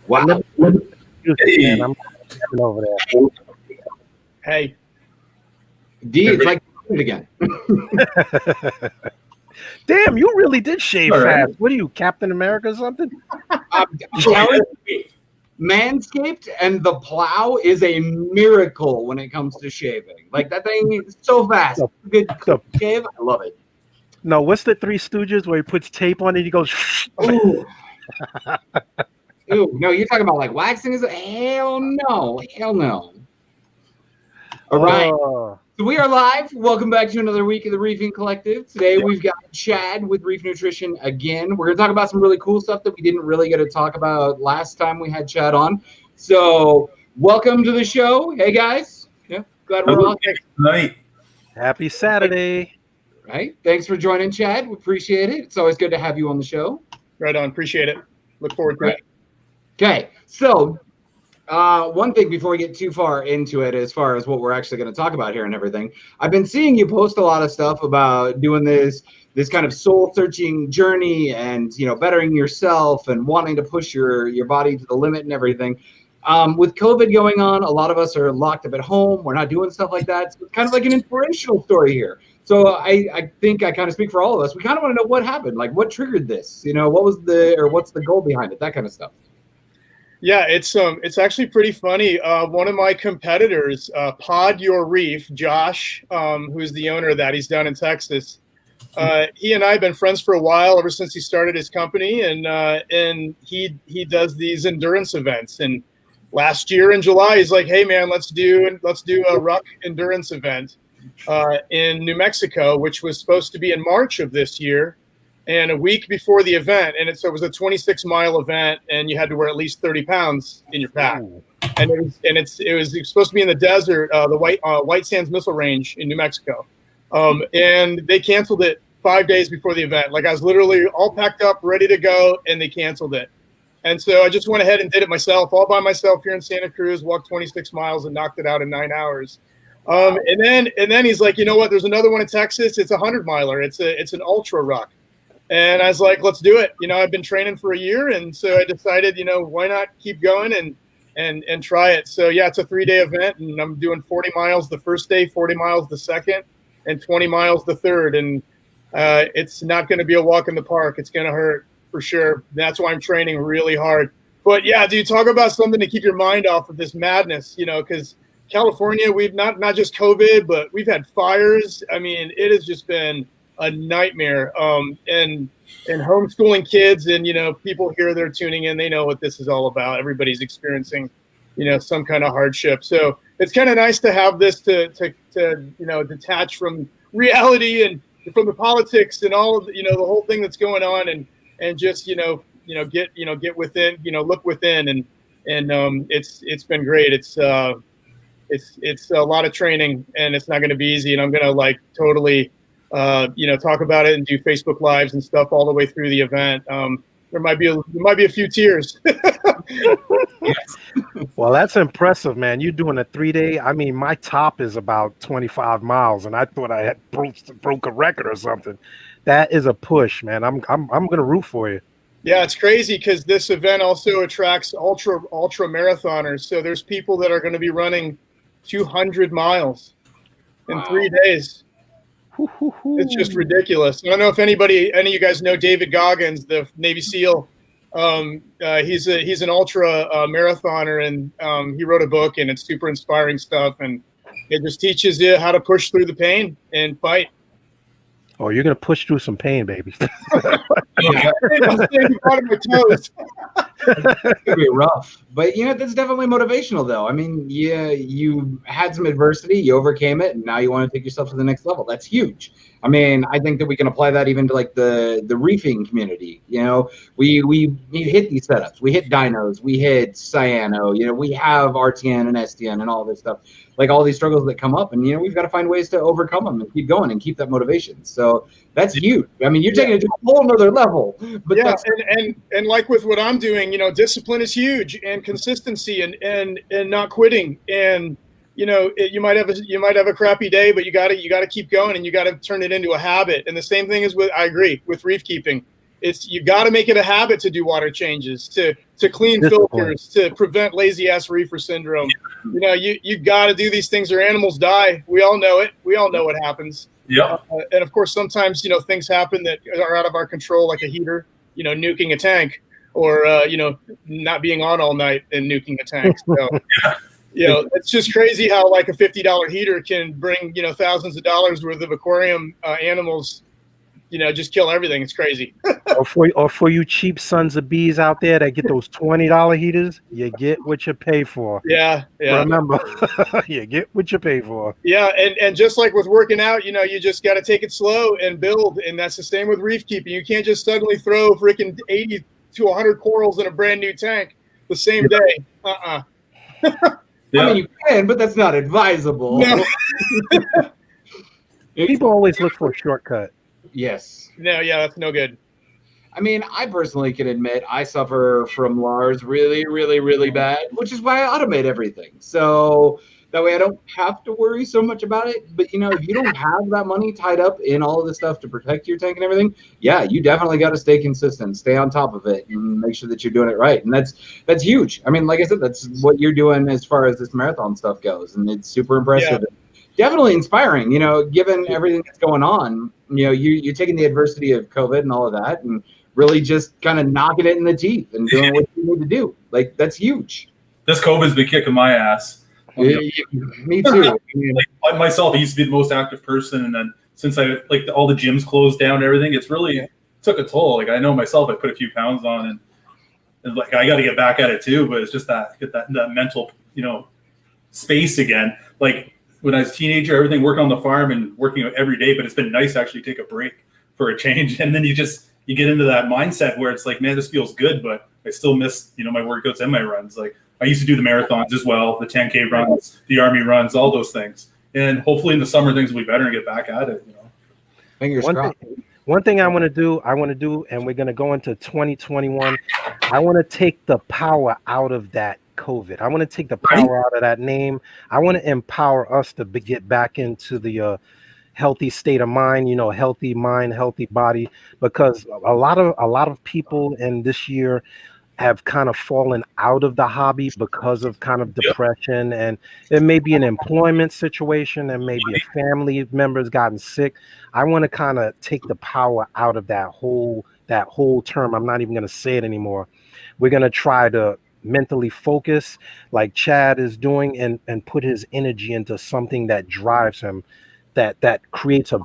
Wow. Man, I'm over there. Hey. D, it's like it again. Damn, you really did shave All right. fast. What are you, Captain America or something? I'm telling you, Manscaped and the plow is a miracle when it comes to shaving. Like, that thing is so fast. Good shave. I love it. No, what's the Three Stooges where he puts tape on it? He goes. Ooh. Ooh, no, you're talking about like waxing? Hell no. Hell no. All right. So we are live. Welcome back to another week of the Reefing Collective. Today we've got Chad with Reef Nutrition again. We're going to talk about some really cool stuff that we didn't really get to talk about last time we had Chad on. So welcome to the show. Hey, guys. Yeah, glad we're all here tonight. Happy Saturday. Right. Thanks for joining, Chad. We appreciate it. It's always good to have you on the show. Right on. Appreciate it. Look forward to it. Okay. So one thing before we get too far into it, as far as what we're actually going to talk about here and everything, I've been seeing you post a lot of stuff about doing this kind of soul-searching journey and, you know, bettering yourself and wanting to push your body to the limit and everything. With COVID going on, a lot of us are locked up at home. We're not doing stuff like that. So it's kind of like an inspirational story here. So I think I kind of speak for all of us. We kind of want to know what happened, like what triggered this, you know, what's the goal behind it, that kind of stuff. Yeah, it's actually pretty funny. One of my competitors, Pod Your Reef, Josh, who's the owner of that, he's down in Texas. He and I have been friends for a while, ever since he started his company, and he does these endurance events. And last year in July, he's like, "Hey man, let's do a ruck endurance event in New Mexico," which was supposed to be in March of this year. And a week before the event, and it was a 26-mile event, and you had to wear at least 30 pounds in your pack. And it was supposed to be in the desert, the White Sands Missile Range in New Mexico. And they canceled it 5 days before the event. Like, I was literally all packed up, ready to go, and they canceled it. And so I just went ahead and did it myself, all by myself here in Santa Cruz, walked 26 miles and knocked it out in 9 hours. And then he's like, you know what? There's another one in Texas. It's a 100-miler. It's an ultra ruck. And I was like, let's do it. You know, I've been training for a year. And so I decided, you know, why not keep going and try it. So yeah, it's a 3-day event, and I'm doing 40 miles the first day, 40 miles the second, and 20 miles the third. And it's not going to be a walk in the park. It's going to hurt for sure. That's why I'm training really hard. But yeah, dude, talk about something to keep your mind off of this madness, you know, because California, we've not just COVID, but we've had fires. I mean, it has just been a nightmare. And homeschooling kids, and, you know, people here, they're tuning in, they know what this is all about. Everybody's experiencing, you know, some kind of hardship. So it's kind of nice to have this to you know, detach from reality and from the politics and all of the, you know, the whole thing that's going on, and just, you know, get within, you know, look within, and it's been great. It's a lot of training, and it's not going to be easy. And I'm going to like totally, you know, talk about it and do Facebook Lives and stuff all the way through the event. There might be a few tears. Well, that's impressive, man. You're doing a 3-day. I mean, my top is about 25 miles, and I thought I had broke a record or something. That is a push, man. I'm gonna root for you. Yeah, it's crazy because this event also attracts ultra marathoners. So there's people that are going to be running 200 miles in 3 days. It's just ridiculous. I don't know if any of you guys know David Goggins, the Navy SEAL. He's an ultra marathoner, and he wrote a book, and it's super inspiring stuff, and it just teaches you how to push through the pain and fight. Oh, you're gonna push through some pain, baby. I'm standing out of my toes. It's gonna be rough, but you know, that's definitely motivational, though. I mean, yeah, you had some adversity, you overcame it, and now you want to take yourself to the next level. That's huge. I mean, I think that we can apply that even to like the reefing community. You know, we hit these setups, we hit dinos, we hit cyano. You know, we have RTN and STN and all this stuff, like all these struggles that come up, and you know, we've got to find ways to overcome them and keep going and keep that motivation. So that's huge. I mean, you're taking it to a whole nother level. But yeah, and like with what I'm doing, you know, discipline is huge, and consistency, and not quitting. And you know, you might have a crappy day, but you got to keep going, and you got to turn it into a habit. And the same thing is I agree with reef keeping. you got to make it a habit to do water changes, to clean filters, to prevent lazy ass reefer syndrome. You know, you got to do these things or animals die. We all know it. We all know what happens. Yeah. And of course, sometimes, you know, things happen that are out of our control, like a heater, you know, nuking a tank, or, you know, not being on all night and nuking a tank. So, you know, it's just crazy how like a $50 heater can bring, you know, thousands of dollars worth of aquarium animals, you know, just kill everything. It's crazy. or for you cheap sons of bees out there that get those $20 heaters, you get what you pay for. Yeah. Remember, you get what you pay for. Yeah, and just like with working out, you know, you just got to take it slow and build, and that's the same with reef keeping. You can't just suddenly throw freaking 80 to 100 corals in a brand new tank the same day. I mean, you can, but that's not advisable. No. People always look for a shortcut. Yes. No, yeah, that's no good. I mean, I personally can admit I suffer from LARS really, really, really bad, which is why I automate everything. So that way I don't have to worry so much about it. But, you know, if you don't have that money tied up in all of this stuff to protect your tank and everything, yeah, you definitely got to stay consistent, stay on top of it, and make sure that you're doing it right. And that's huge. I mean, like I said, that's what you're doing as far as this marathon stuff goes. And it's super impressive. Yeah. Definitely inspiring, you know, given everything that's going on. You know, you're taking the adversity of COVID and all of that and really just kind of knocking it in the teeth and doing what you need to do. Like, that's huge. This COVID's been kicking my ass. Me too. Like myself, I used to be the most active person, and then since all the gyms closed down and everything, it's really took a toll. Like, I know myself, I put a few pounds on, and like I got to get back at it too. But it's just get that mental, you know, space again. Like when I was a teenager, everything working on the farm and working out every day. But it's been nice to actually take a break for a change, and then you get into that mindset where it's like, man, this feels good, but I still miss, you know, my workouts and my runs. Like, I used to do the marathons as well, the 10K runs, the Army runs, all those things. And hopefully in the summer things will be better and get back at it, you know. Fingers crossed. One thing I want to do, and we're going to go into 2021, I want to take the power out of that COVID. I want to take the power out of that name. I want to empower us to get back into the healthy state of mind, you know, healthy mind, healthy body, because a lot of people in this year have kind of fallen out of the hobby because of kind of depression, and it may be an employment situation, and maybe a family member's gotten sick. I want to kind of take the power out of that whole term. I'm not even going to say it anymore. We're going to try to mentally focus like Chad is doing and put his energy into something that drives him, that creates a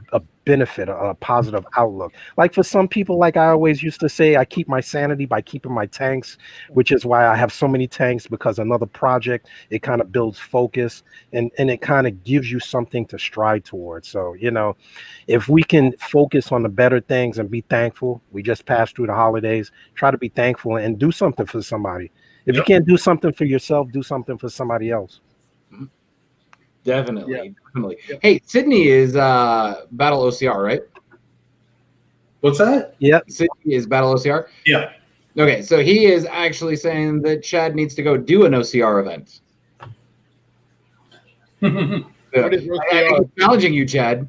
benefit, a positive outlook. Like for some people, like I always used to say, I keep my sanity by keeping my tanks, which is why I have so many tanks, because another project, it kind of builds focus and it kind of gives you something to strive towards. So, you know, if we can focus on the better things and be thankful, we just passed through the holidays, try to be thankful and do something for somebody. If you can't do something for yourself, do something for somebody else. Definitely. Hey, Sydney is Battle OCR, right? What's that? Yeah. Sydney is Battle OCR? Yeah. Okay, so he is actually saying that Chad needs to go do an OCR event. What is OCR? I'm challenging you, Chad.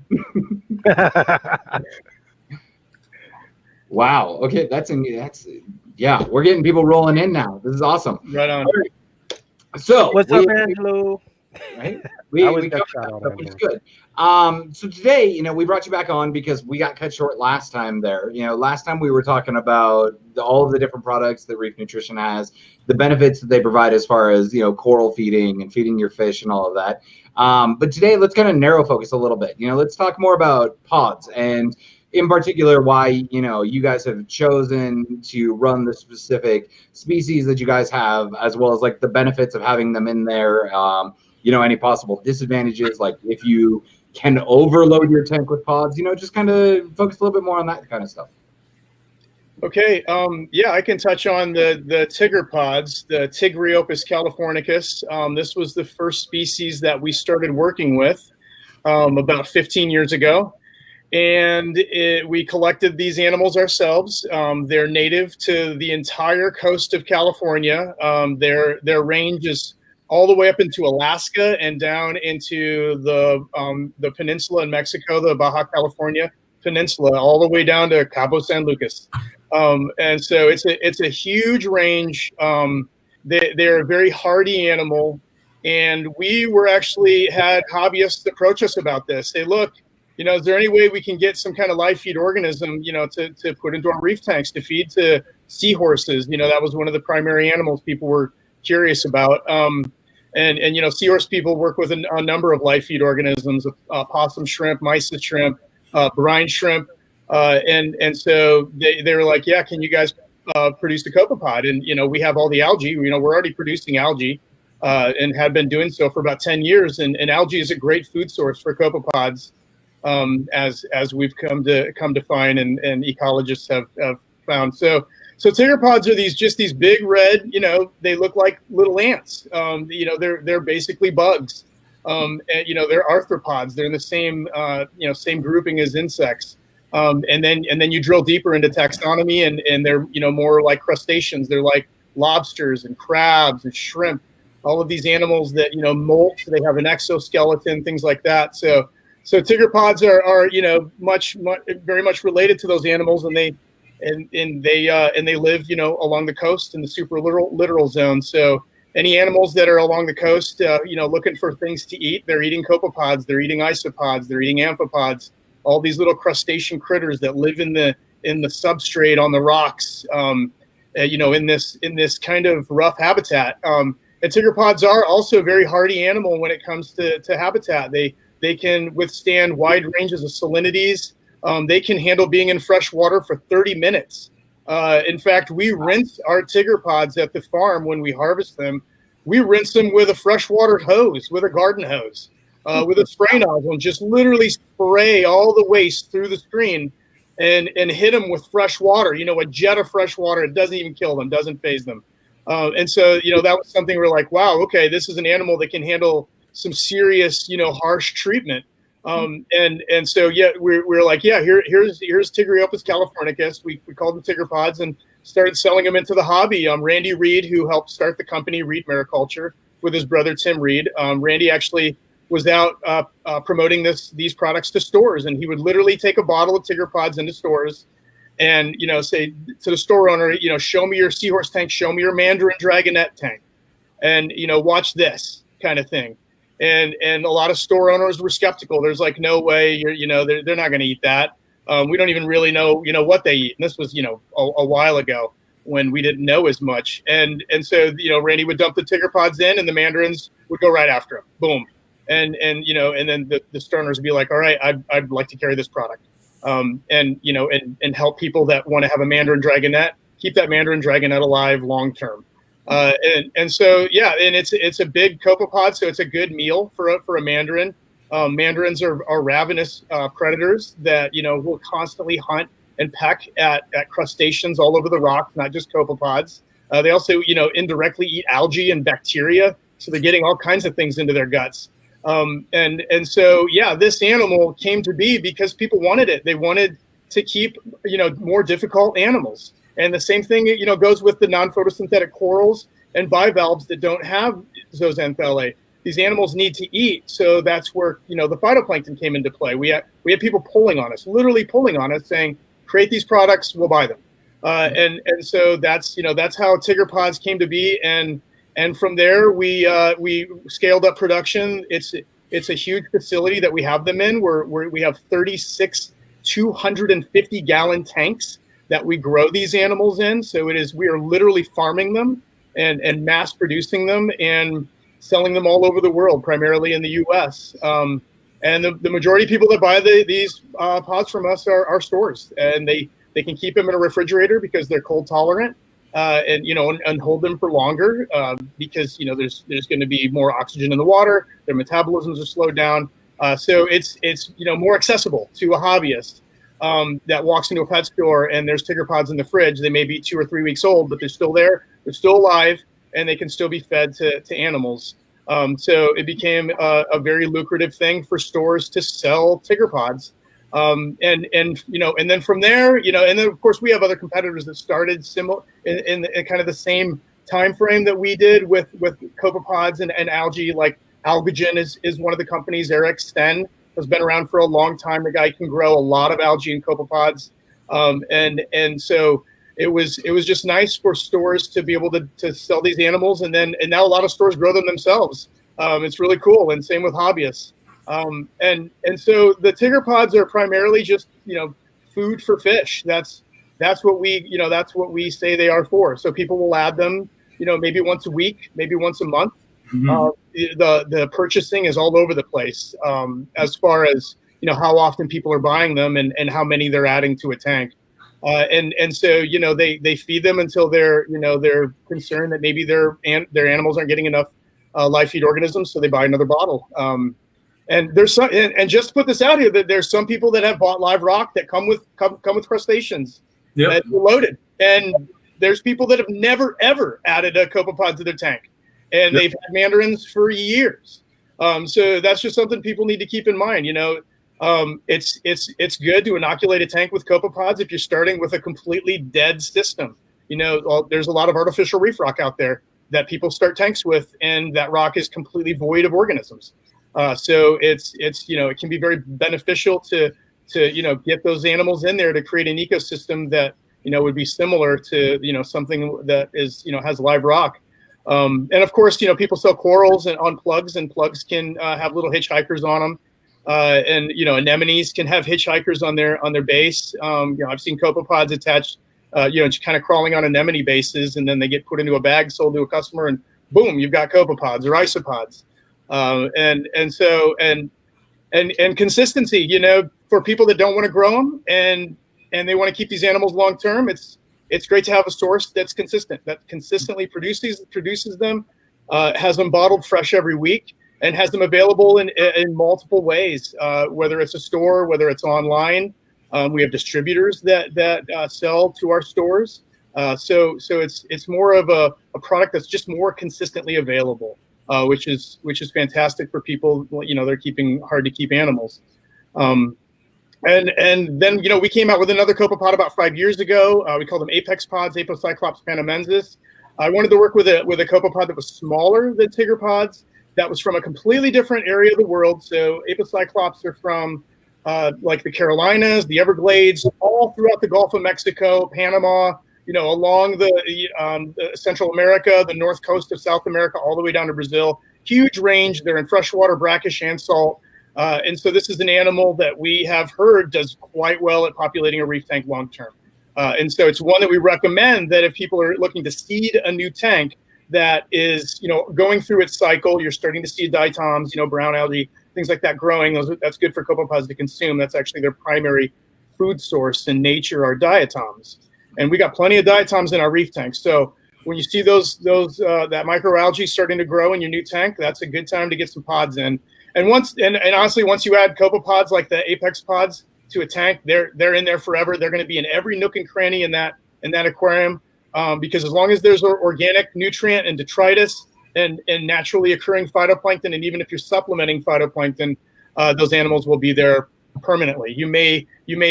Wow. Okay, that's we're getting people rolling in now. This is awesome. Right on. So what's up, Angelo? Right? We got that, which is good. So today, you know, we brought you back on because we got cut short last time there. You know, last time we were talking about all of the different products that Reef Nutrition has, the benefits that they provide as far as, you know, coral feeding and feeding your fish and all of that. But today, let's kind of narrow focus a little bit. You know, let's talk more about pods and in particular why, you know, you guys have chosen to run the specific species that you guys have, as well as like the benefits of having them in there. You know, any possible disadvantages, like if you can overload your tank with pods, you know, just kind of focus a little bit more on that kind of stuff. Okay. Yeah, I can touch on the Tigger pods, the Tigriopus californicus. This was the first species that we started working with about 15 years ago. And we collected these animals ourselves. They're native to the entire coast of California. Their range is all the way up into Alaska and down into the peninsula in Mexico, the Baja California Peninsula all the way down to Cabo San Lucas. And so it's a huge range. They're a very hardy animal. And we were actually had hobbyists approach us about this. Say, look, is there any way we can get some kind of live feed organism, to put into our reef tanks to feed to seahorses? That was one of the primary animals people were curious about. And seahorse people work with a number of live feed organisms, possum shrimp, mysis shrimp, brine shrimp. And so they were like, yeah, can you guys produce a copepod? And, we have all the algae, we're already producing algae. And had been doing so for about 10 years. And algae is a great food source for copepods, as we've come to find and ecologists have found. So tigerpods are these big red, they look like little ants. They're basically bugs. And, they're arthropods. They're in the same, same grouping as insects. And then you drill deeper into taxonomy and they're, more like crustaceans. They're like lobsters and crabs and shrimp. All of these animals that molt, they have an exoskeleton, things like that. So tigerpods are very much related to those animals, and they live along the coast in the super littoral zone. So any animals that are along the coast, looking for things to eat, they're eating copepods, they're eating isopods, they're eating amphipods, all these little crustacean critters that live in the substrate on the rocks, in this kind of rough habitat. And tigerpods are also a very hardy animal when it comes to habitat. They can withstand wide ranges of salinities. They can handle being in fresh water for 30 minutes. In fact, we rinse our tigerpods at the farm when we harvest them. We rinse them with a freshwater hose, with a garden hose, with a spray nozzle, and just literally spray all the waste through the screen and hit them with fresh water, a jet of fresh water. It doesn't even kill them, doesn't phase them. And so, that was something we're like, wow, okay, this is an animal that can handle some serious, harsh treatment. And so, yeah, we're like, yeah, here's Tigriopus californicus. We called them tigerpods and started selling them into the hobby. Randy Reed, who helped start the company Reed Mariculture with his brother, Tim Reed. Randy actually was out promoting these products to stores, and he would literally take a bottle of tigerpods into stores and, say to the store owner, show me your seahorse tank, show me your mandarin dragonette tank, and, watch this kind of thing. And a lot of store owners were skeptical. There's like, no way, they're not going to eat that. We don't even really know, what they eat. And this was, a while ago when we didn't know as much. And so, Randy would dump the tigerpods in and the mandarins would go right after him. Boom. And then the store owners would be like, all right, I'd like to carry this product. And help people that want to have a mandarin dragonette, keep that mandarin dragonette alive long term. And so, yeah, and it's a big copepod, so it's a good meal for a mandarin. Mandarins are ravenous predators that will constantly hunt and peck at crustaceans all over the rocks, not just copepods. They also indirectly eat algae and bacteria, so they're getting all kinds of things into their guts. And so, yeah, this animal came to be because people wanted it. They wanted to keep, more difficult animals. And the same thing, goes with the non-photosynthetic corals and bivalves that don't have zooxanthellae. These animals need to eat. So that's where, the phytoplankton came into play. We had people pulling on us, literally pulling on us saying, create these products, we'll buy them. And so that's how tigerpods came to be. And from there, we scaled up production. It's a huge facility that we have them in. We have 36 250-gallon tanks that we grow these animals in. So we are literally farming them and mass producing them and selling them all over the world, primarily in the U.S. And the majority of people that buy these pods from us are stores, and they can keep them in a refrigerator because they're cold tolerant. And hold them for longer because there's going to be more oxygen in the water. Their metabolisms are slowed down, so it's more accessible to a hobbyist that walks into a pet store and there's tigerpods in the fridge. They may be 2 or 3 weeks old, but they're still there. They're still alive, and they can still be fed to animals. So it became a very lucrative thing for stores to sell tigerpods. And then from there, and then of course we have other competitors that started similar in kind of the same time frame that we did with copepods and algae. Like Algagen is one of the companies. Eric Sten has been around for a long time. The guy can grow a lot of algae in copepods, and so it was just nice for stores to be able to sell these animals, and now a lot of stores grow them themselves. It's really cool, and same with hobbyists. And so the Tigger pods are primarily just food for fish. That's what we say they are for. So people will add them, maybe once a week, maybe once a month. Mhm. The purchasing is all over the place as far as how often people are buying them and how many they're adding to a tank. And so they feed them until they're concerned that maybe their animals aren't getting enough live feed organisms, so they buy another bottle. And there's some, and just to put this out here, that there's some people that have bought live rock that come with crustaceans that are loaded, and there's people that have never ever added a copepod to their tank, and they've had mandarins for years. So that's just something people need to keep in mind. It's good to inoculate a tank with copepods if you're starting with a completely dead system. There's a lot of artificial reef rock out there that people start tanks with, and that rock is completely void of organisms. So it can be very beneficial to get those animals in there to create an ecosystem that would be similar to something that is has live rock. And of course people sell corals on plugs, and plugs can have little hitchhikers on them. And anemones can have hitchhikers on their base. I've seen copepods attached, just kind of crawling on anemone bases, and then they get put into a bag, sold to a customer, and boom, you've got copepods or isopods. And consistency, for people that don't want to grow them and they want to keep these animals long term, it's great to have a source that's consistent, that consistently produces them, has them bottled fresh every week, and has them available in multiple ways, whether it's a store, whether it's online. We have distributors that sell to our stores. So it's more of a product that's just more consistently available, which is fantastic for people. They're keeping hard to keep animals. And then we came out with another copepod about 5 years ago. We called them Apex pods, Apocyclops panamensis. I wanted to work with a copepod that was smaller than Tigger pods, that was from a completely different area of the world. So Apocyclops are from like the Carolinas, the Everglades, all throughout the Gulf of Mexico, Panama, along the Central America, the north coast of South America, all the way down to Brazil. Huge range. They're in freshwater, brackish, and salt. And so this is an animal that we have heard does quite well at populating a reef tank long term. And so it's one that we recommend that if people are looking to seed a new tank that is, going through its cycle, you're starting to see diatoms, brown algae, things like that growing. That's good for copepods to consume. That's actually their primary food source in nature, are diatoms. And we got plenty of diatoms in our reef tanks. So when you see those that microalgae starting to grow in your new tank, that's a good time to get some pods in. And honestly, once you add copepods like the Apex pods to a tank, they're in there forever. They're going to be in every nook and cranny in that aquarium, because as long as there's organic nutrient and detritus and naturally occurring phytoplankton, and even if you're supplementing phytoplankton, those animals will be there permanently. You may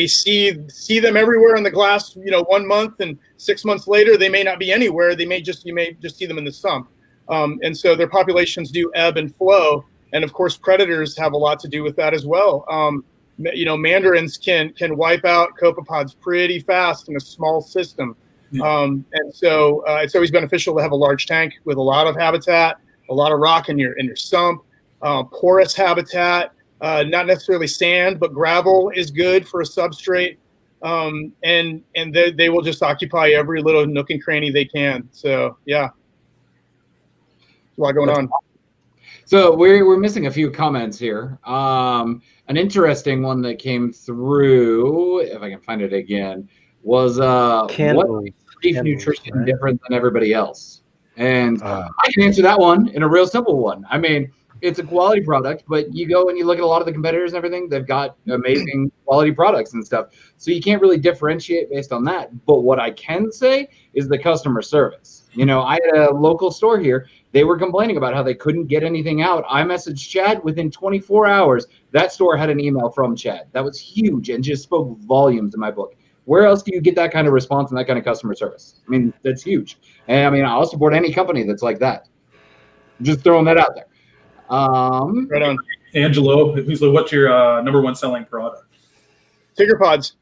see them everywhere in the glass, 1 month, and 6 months later they may not be anywhere. You may just see them in the sump. And so their populations do ebb and flow. And of course, predators have a lot to do with that as well. Mandarins can wipe out copepods pretty fast in a small system. And so it's always beneficial to have a large tank with a lot of habitat, a lot of rock in your sump, porous habitat, not necessarily sand, but gravel is good for a substrate. And they will just occupy every little nook and cranny they can. So yeah, there's a lot going on. So we're missing a few comments here. An interesting one that came through, if I can find it again, was what is reef nutrition different than everybody else? And I can answer that one in a real simple one. I mean, it's a quality product, but you go and you look at a lot of the competitors and everything, they've got amazing quality products and stuff. So you can't really differentiate based on that. But what I can say is the customer service. I had a local store here. They were complaining about how they couldn't get anything out. I messaged Chad within 24 hours. That store had an email from Chad. That was huge and just spoke volumes in my book. Where else do you get that kind of response and that kind of customer service? I mean, that's huge. And I mean, I'll support any company that's like that. Just throwing that out there. Right on. Angelo, what's your number one selling product? Tigger pods.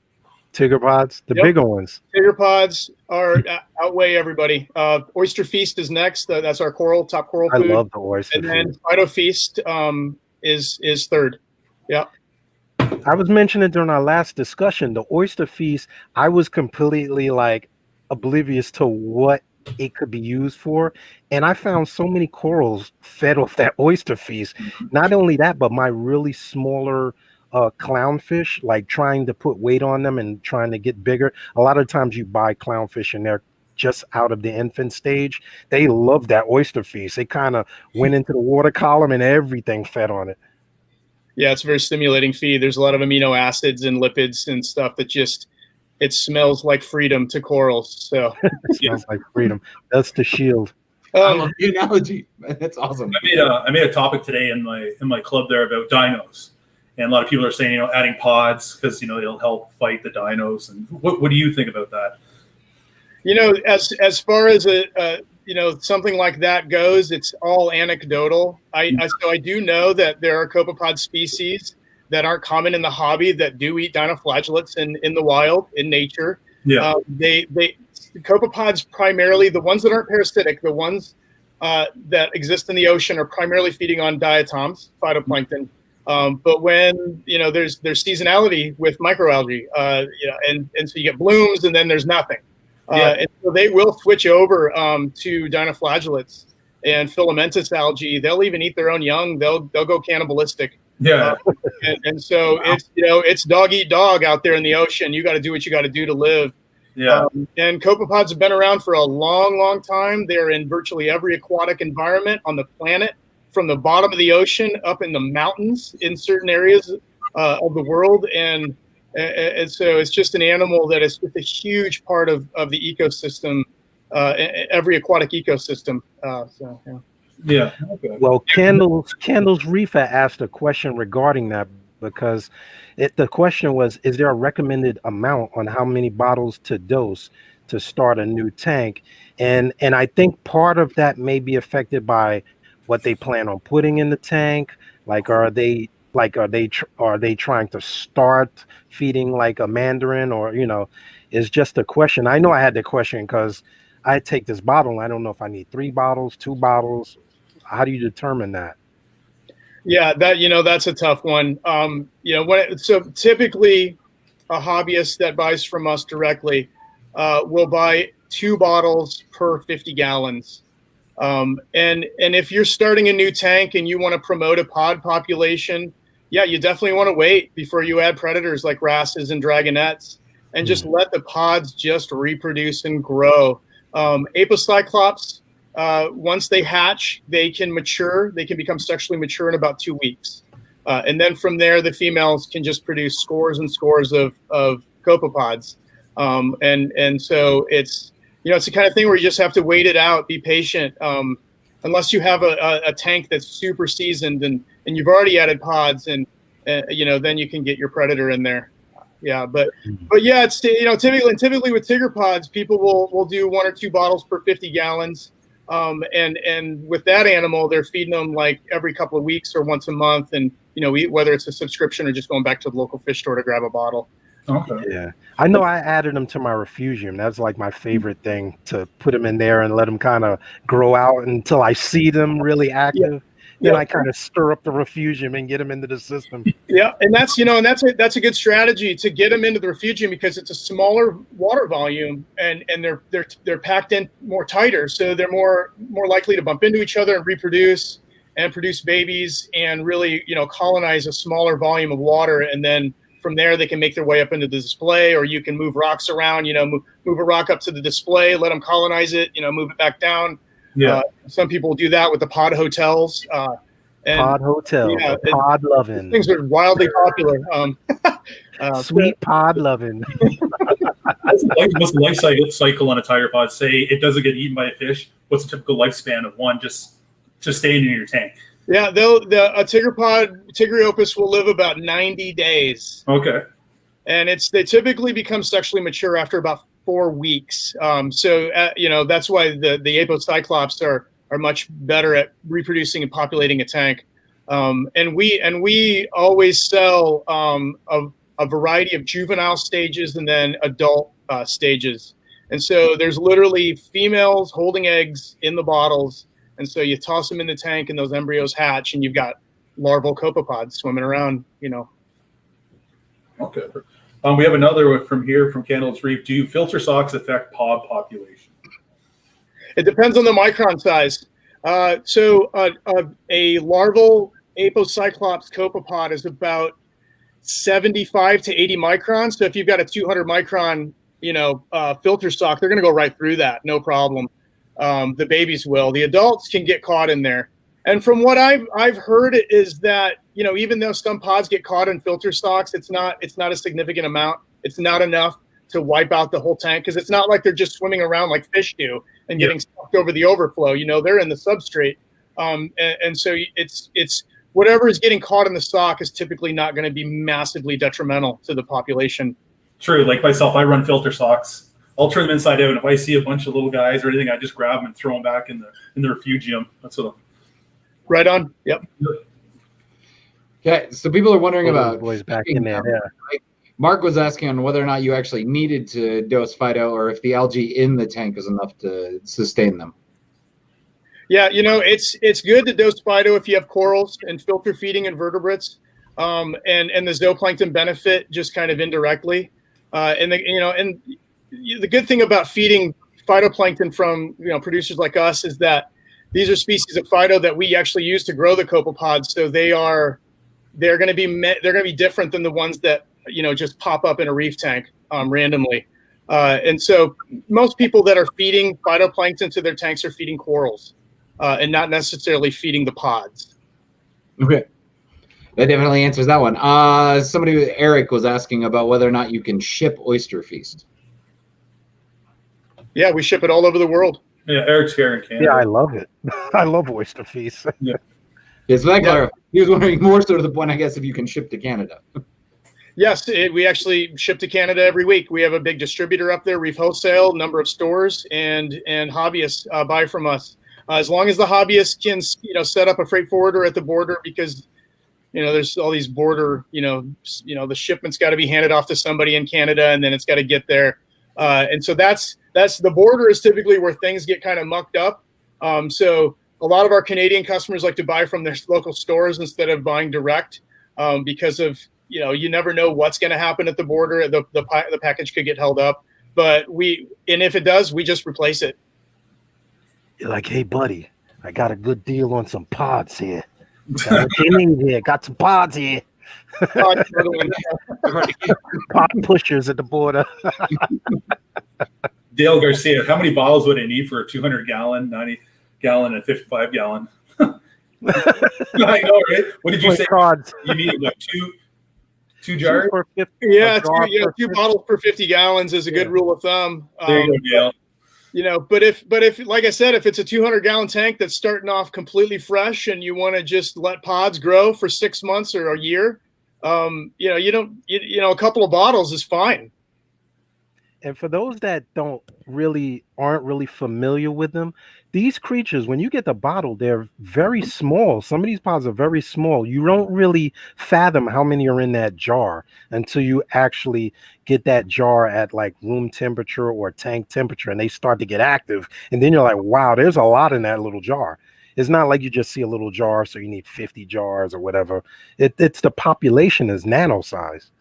Tigger pods, the Yep. bigger ones. Tigger pods are outweigh everybody. Oyster Feast is next. That's our top coral I food. love the oyster And then food. Phyto Feast is third. Yeah. I was mentioning during our last discussion, the oyster feast, I was completely like oblivious to what it could be used for. And I found so many corals fed off that oyster feast. Not only that, but my really smaller clownfish, like trying to put weight on them and trying to get bigger. A lot of times you buy clownfish and they're just out of the infant stage. They love that oyster feast. They kind of went into the water column and everything fed on it. Yeah, it's a very stimulating feed. There's a lot of amino acids and lipids and stuff that it smells like freedom to corals. So It smells like freedom. That's the shield. I love the analogy. That's awesome. I made a topic today in my club there about dinos, and a lot of people are saying adding pods because it'll help fight the dinos. And what do you think about that? As far as something like that goes, it's all anecdotal. So I do know that there are copepod species that aren't common in the hobby that do eat dinoflagellates in the wild, in nature. Yeah. Copepods primarily, the ones that aren't parasitic, the ones that exist in the ocean are primarily feeding on diatoms, phytoplankton. But when there's seasonality with microalgae, and so you get blooms and then there's nothing. And so they will switch over to dinoflagellates and filamentous algae. They'll even eat their own young. They'll go cannibalistic. Yeah. And so it's dog eat dog out there in the ocean. You got to do what you got to do to live. Yeah. And copepods have been around for a long, long time. They're in virtually every aquatic environment on the planet, from the bottom of the ocean up in the mountains in certain areas of the world. And so it's just an animal that is just a huge part of the ecosystem, every aquatic ecosystem. Yeah. Okay. Well, Candles Reef asked a question regarding that, because the question was, is there a recommended amount on how many bottles to dose to start a new tank? And I think part of that may be affected by what they plan on putting in the tank. Like, are they trying to start feeding like a mandarin, or is just a question. I know I had the question because I take this bottle and I don't know if I need 3 bottles, 2 bottles. How do you determine that? Yeah, that's a tough one. So typically a hobbyist that buys from us directly will buy 2 bottles per 50 gallons. And if you're starting a new tank and you want to promote a pod population, yeah, you definitely want to wait before you add predators like wrasses and dragonettes, and just let the pods just reproduce and grow. Apocyclops, once they hatch, they can mature. They can become sexually mature in about 2 weeks. And then from there, the females can just produce scores and scores of copepods. And so it's the kind of thing where you just have to wait it out, be patient. Unless you have a tank that's super seasoned and you've already added pods, and then you can get your predator in there. Yeah, but yeah, it's typically with Tigger pods, people will do 1 or 2 bottles per 50 gallons. And with that animal, they're feeding them like every couple of weeks or once a month, and whether it's a subscription or just going back to the local fish store to grab a bottle. Okay. Yeah, I know I added them to my Refugium. That's like my favorite thing, to put them in there and let them kind of grow out until I see them really active. Then I kind of stir up the Refugium and get them into the system. Yeah, and that's a good strategy to get them into the Refugium, because it's a smaller water volume and they're packed in more tighter, so they're more likely to bump into each other and reproduce and produce babies and really colonize a smaller volume of water. And then from there, they can make their way up into the display, or you can move rocks around, move a rock up to the display, let them colonize it, move it back down. Yeah. Some people do that with the pod hotels. Pod hotel, yeah, pod loving. Things are wildly popular. Sweet pod loving. What's the life cycle on a tiger pod? Say it doesn't get eaten by a fish. What's the typical lifespan of one just staying in your tank? Yeah, a Tigger pod, Tigriopus, will live about 90 days. Okay. And they typically become sexually mature after about 4 weeks. So that's why the apocyclops are much better at reproducing and populating a tank. And we always sell a variety of juvenile stages and then adult stages. And so there's literally females holding eggs in the bottles. And so you toss them in the tank and those embryos hatch and you've got larval copepods swimming around, you know. Okay. We have another one from here from Candle's Reef. Do filter socks affect pod population? It depends on the micron size. So a larval apocyclops copepod is about 75 to 80 microns. So if you've got a 200 micron, you know, filter sock, they're going to go right through that, no problem. The babies will. The adults can get caught in there. And from what I've heard is that, you know, even though some pods get caught in filter stocks, it's not a significant amount. It's not enough to wipe out the whole tank, because it's not like they're just swimming around like fish do and getting sucked over the overflow. You know, they're in the substrate. And so it's whatever is getting caught in the stock is typically not going to be massively detrimental to the population. True. Like myself, I run filter socks. I'll turn them inside out, and if I see a bunch of little guys or anything, I just grab them and throw them back in the refugium. That's what. Right on. Yep. Okay, so people are wondering about boys back in there. Yeah. Right? Mark was asking on whether or not you actually needed to dose phyto, or if the algae in the tank is enough to sustain them. Yeah, you know, it's good to dose phyto if you have corals and filter feeding invertebrates, and the zooplankton benefit just kind of indirectly. And the good thing about feeding phytoplankton from, you know, producers like us is that these are species of phyto that we actually use to grow the copepods. So they're going to be different than the ones that, you know, just pop up in a reef tank randomly. And so most people that are feeding phytoplankton to their tanks are feeding corals and not necessarily feeding the pods. Okay. That definitely answers that one. Eric was asking about whether or not you can ship Oyster Feast. Yeah, we ship it all over the world. Yeah, Eric's here in Canada. Yeah, I love it. I love Oyster Feast. Yeah. Yeah, so that clarifies. He was wondering more sort of the point, I guess, if you can ship to Canada. Yes, we actually ship to Canada every week. We have a big distributor up there, Reef Hotel, number of stores, and hobbyists buy from us. As long as the hobbyists can, you know, set up a freight forwarder at the border, because, you know, there's all these border, you know, the shipment's got to be handed off to somebody in Canada, and then it's got to get there. And so that's the border is typically where things get kind of mucked up. So a lot of our Canadian customers like to buy from their local stores instead of buying direct, because of, you know, you never know what's going to happen at the border. The package could get held up, and if it does, we just replace it. You're like, hey, buddy, I got a good deal on some pods here. Got what you need here. Got some pods here. Pod pushers at the border. Dale Garcia, how many bottles would I need for a 200-gallon, 90-gallon, and 55-gallon? I know, right? What did you say? Pods. You need what, two jars? Yeah, two bottles per 50 gallons is a good rule of thumb. There you go, Dale. You know, but if like I said, if it's a 200-gallon tank that's starting off completely fresh and you want to just let pods grow for 6 months or a year, you know, a couple of bottles is fine. And for those that aren't really familiar with them, these creatures, when you get the bottle, they're very small. Some of these pods are very small. You don't really fathom how many are in that jar until you actually get that jar at like room temperature or tank temperature, and they start to get active. And then you're like, wow, there's a lot in that little jar. It's not like you just see a little jar, so you need 50 jars or whatever. It's the population is nano size.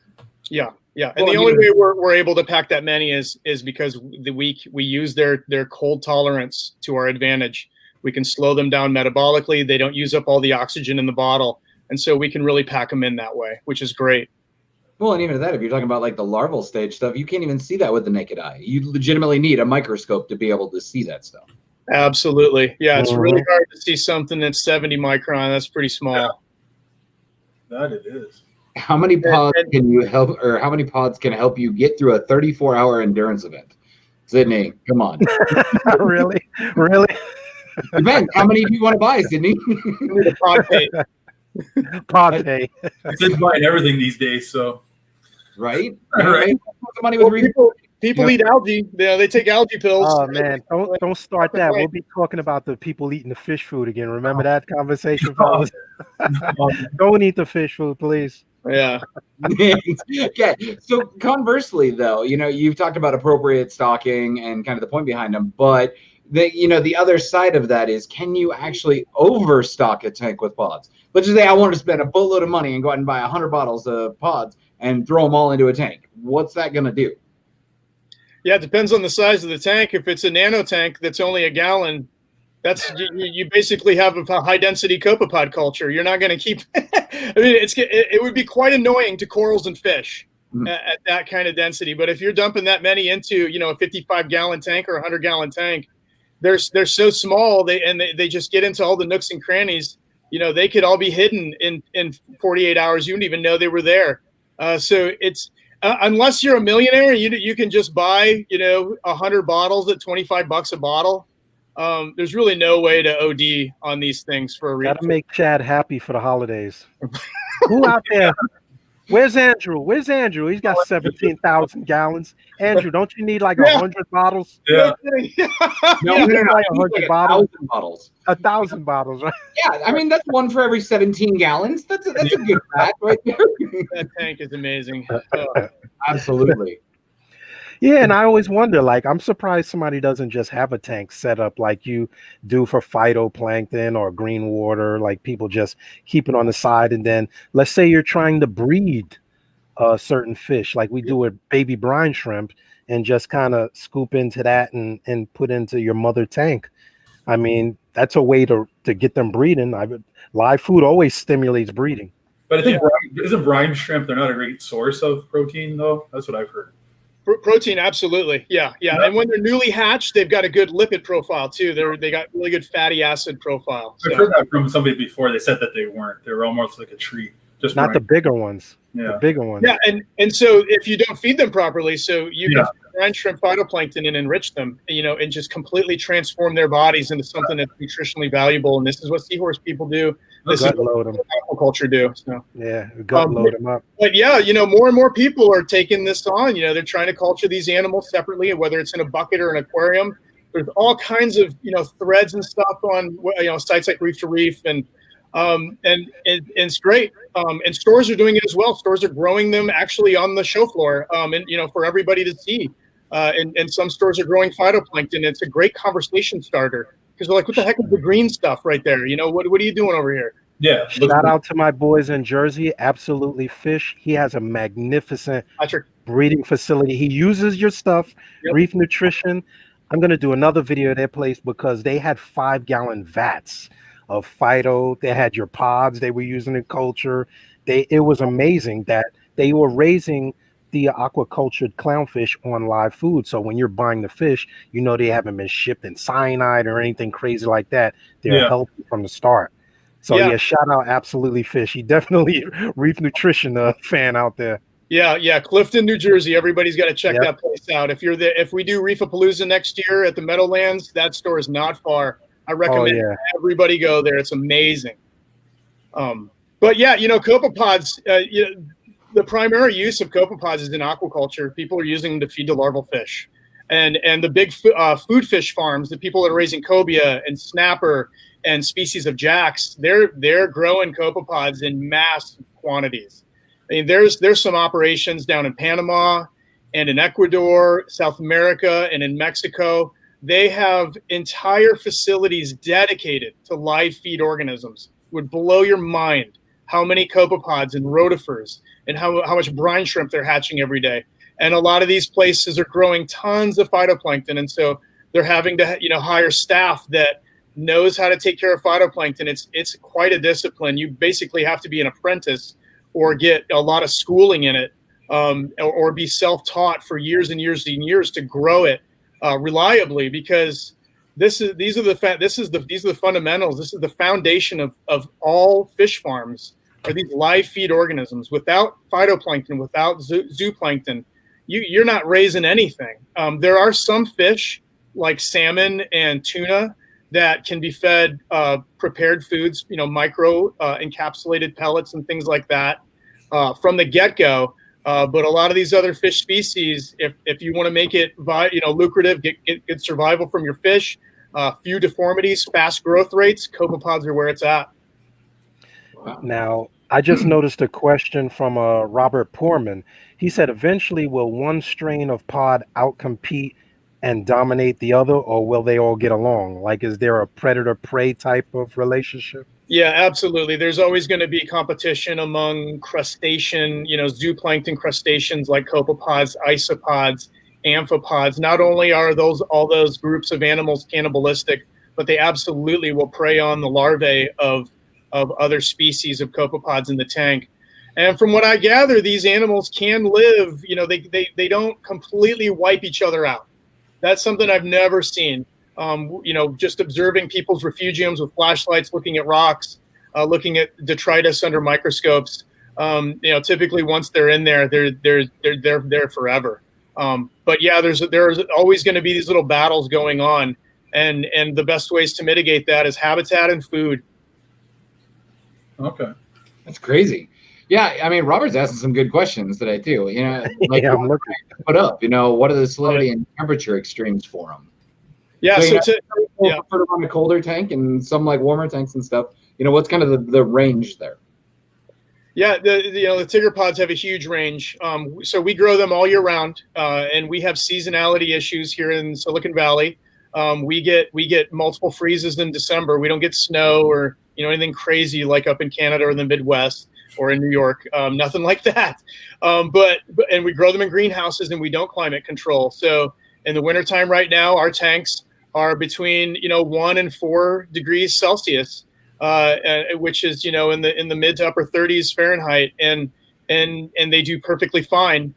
Yeah. Yeah, and the only way we're able to pack that many is because we use their cold tolerance to our advantage. We can slow them down metabolically. They don't use up all the oxygen in the bottle, and so we can really pack them in that way, which is great. Well, and even at that, if you're talking about like the larval stage stuff, you can't even see that with the naked eye. You legitimately need a microscope to be able to see that stuff. Absolutely, yeah. It's really hard to see something that's 70 micron. That's pretty small. Yeah. That it is. How many pods can you help, or how many pods can help you get through a 34-hour endurance event? Sydney, come on. Really? Ben, how many do you want to buy, Sydney? Pod pay. It's buying everything these days, so. Right? Right. Money with People eat algae. They take algae pills. Oh man, don't start that. We'll be talking about the people eating the fish food again. Remember that conversation, fellas? Don't eat the fish food, please. Yeah. Okay. So conversely, though, you've talked about appropriate stocking and kind of the point behind them, but the other side of that is, can you actually overstock a tank with pods? Let's just say I want to spend a boatload of money and go out and buy 100 bottles of pods and throw them all into a tank. What's that going to do? Yeah, it depends on the size of the tank. If it's a nano tank that's only a gallon, that's you basically have a high density copepod culture. You're not going to keep. I mean, it would be quite annoying to corals and fish at that kind of density. But if you're dumping that many into a 55-gallon tank or a 100-gallon tank, they're so small. They just get into all the nooks and crannies. They could all be hidden in 48 hours. You wouldn't even know they were there. So it's. Unless you're a millionaire, you can just buy 100 bottles at $25 a bottle. There's really no way to OD on these things for a reason. Gotta make Chad happy for the holidays. Who out there? Where's Andrew? He's got 17,000 gallons. Andrew, don't you need like 100 bottles? Yeah. No, like 100 bottles. 1,000 bottles. 1,000 bottles, right? Yeah, I mean that's one for every 17 gallons. That's a good fact right there. That tank is amazing. Absolutely. Yeah, and I always wonder, like, I'm surprised somebody doesn't just have a tank set up like you do for phytoplankton or green water, like people just keep it on the side. And then let's say you're trying to breed certain fish, like we do with baby brine shrimp, and just kind of scoop into that and put into your mother tank. I mean, that's a way to get them breeding. Live food always stimulates breeding. But I think isn't brine shrimp, they're not a great source of protein, though? That's what I've heard. Protein, absolutely. Yeah. And when they're newly hatched, they've got a good lipid profile too. They got really good fatty acid profile. I've heard that from somebody before. They said that they weren't. They were almost like a treat. Just not the bigger ones. Yeah. The bigger ones. Yeah, and so if you don't feed them properly, so you can brine shrimp phytoplankton and enrich them, and just completely transform their bodies into something that's nutritionally valuable. And this is what seahorse people do. This is what aquaculture do. So gut load them up. But more and more people are taking this on. They're trying to culture these animals separately, whether it's in a bucket or an aquarium. There's all kinds of threads and stuff on sites like Reef to Reef and it's great. And stores are doing it as well. Stores are growing them actually on the show floor, and for everybody to see. And some stores are growing phytoplankton. It's a great conversation starter because they're like, "What the heck is the green stuff right there? What are you doing over here?" Yeah. Shout out to my boys in Jersey. Absolutely Fish. He has a magnificent breeding facility. He uses your stuff, Reef Nutrition. I'm gonna do another video at their place because they had 5-gallon vats of phyto. They had your pods they were using in culture. It was amazing that they were raising the aquacultured clownfish on live food. So when you're buying the fish, they haven't been shipped in cyanide or anything crazy like that. They're healthy from the start. So shout out Absolutely Fish. He definitely Reef Nutrition fan out there. Yeah, Clifton, New Jersey. Everybody's got to check that place out. If we do Reefapalooza next year at the Meadowlands, that store is not far. I recommend everybody go there. It's amazing. But copepods, the primary use of copepods is in aquaculture. People are using them to feed the larval fish. And the big food fish farms, the people that are raising cobia and snapper and species of jacks, they're growing copepods in mass quantities. I mean, there's some operations down in Panama and in Ecuador, South America, and in Mexico. They have entire facilities dedicated to live feed organisms. It would blow your mind how many copepods and rotifers and how much brine shrimp they're hatching every day. And a lot of these places are growing tons of phytoplankton. And so they're having to hire staff that knows how to take care of phytoplankton. It's quite a discipline. You basically have to be an apprentice or get a lot of schooling in it, or be self-taught for years and years and years to grow it reliably, because these are the fundamentals. This is the foundation of all fish farms, are these live feed organisms. Without phytoplankton, without zooplankton, you're not raising anything. There are some fish like salmon and tuna that can be fed prepared foods, micro encapsulated pellets and things like that from the get-go. But a lot of these other fish species, if you want to make it lucrative, get good survival from your fish, few deformities, fast growth rates, copepods are where it's at. Now, I just noticed a question from Robert Poorman. He said, eventually, will one strain of pod outcompete and dominate the other, or will they all get along? Like, is there a predator-prey type of relationship? Yeah, absolutely. There's always going to be competition among crustacean, zooplankton crustaceans like copepods, isopods, amphipods. Not only are all those groups of animals cannibalistic, but they absolutely will prey on the larvae of other species of copepods in the tank. And from what I gather, these animals can live, they don't completely wipe each other out. That's something I've never seen. Just observing people's refugiums with flashlights, looking at rocks, looking at detritus under microscopes. Typically once they're in there, they're there forever. But yeah, there's always going to be these little battles going on, and the best ways to mitigate that is habitat and food. Okay, that's crazy. Yeah, I mean, Robert's asking some good questions today too. Like yeah, I'm looking to put up. What are the salinity and temperature extremes for them? Yeah, put them on a colder tank and some like warmer tanks and stuff. What's kind of the range there? Yeah, the tiger pods have a huge range. So we grow them all year round, and we have seasonality issues here in Silicon Valley. We get multiple freezes in December. We don't get snow or anything crazy like up in Canada or the Midwest or in New York. Nothing like that. But we grow them in greenhouses and we don't climate control. So in the wintertime right now, our tanks are between 1 and 4 degrees Celsius, which is in the mid to upper 30s Fahrenheit, and they do perfectly fine.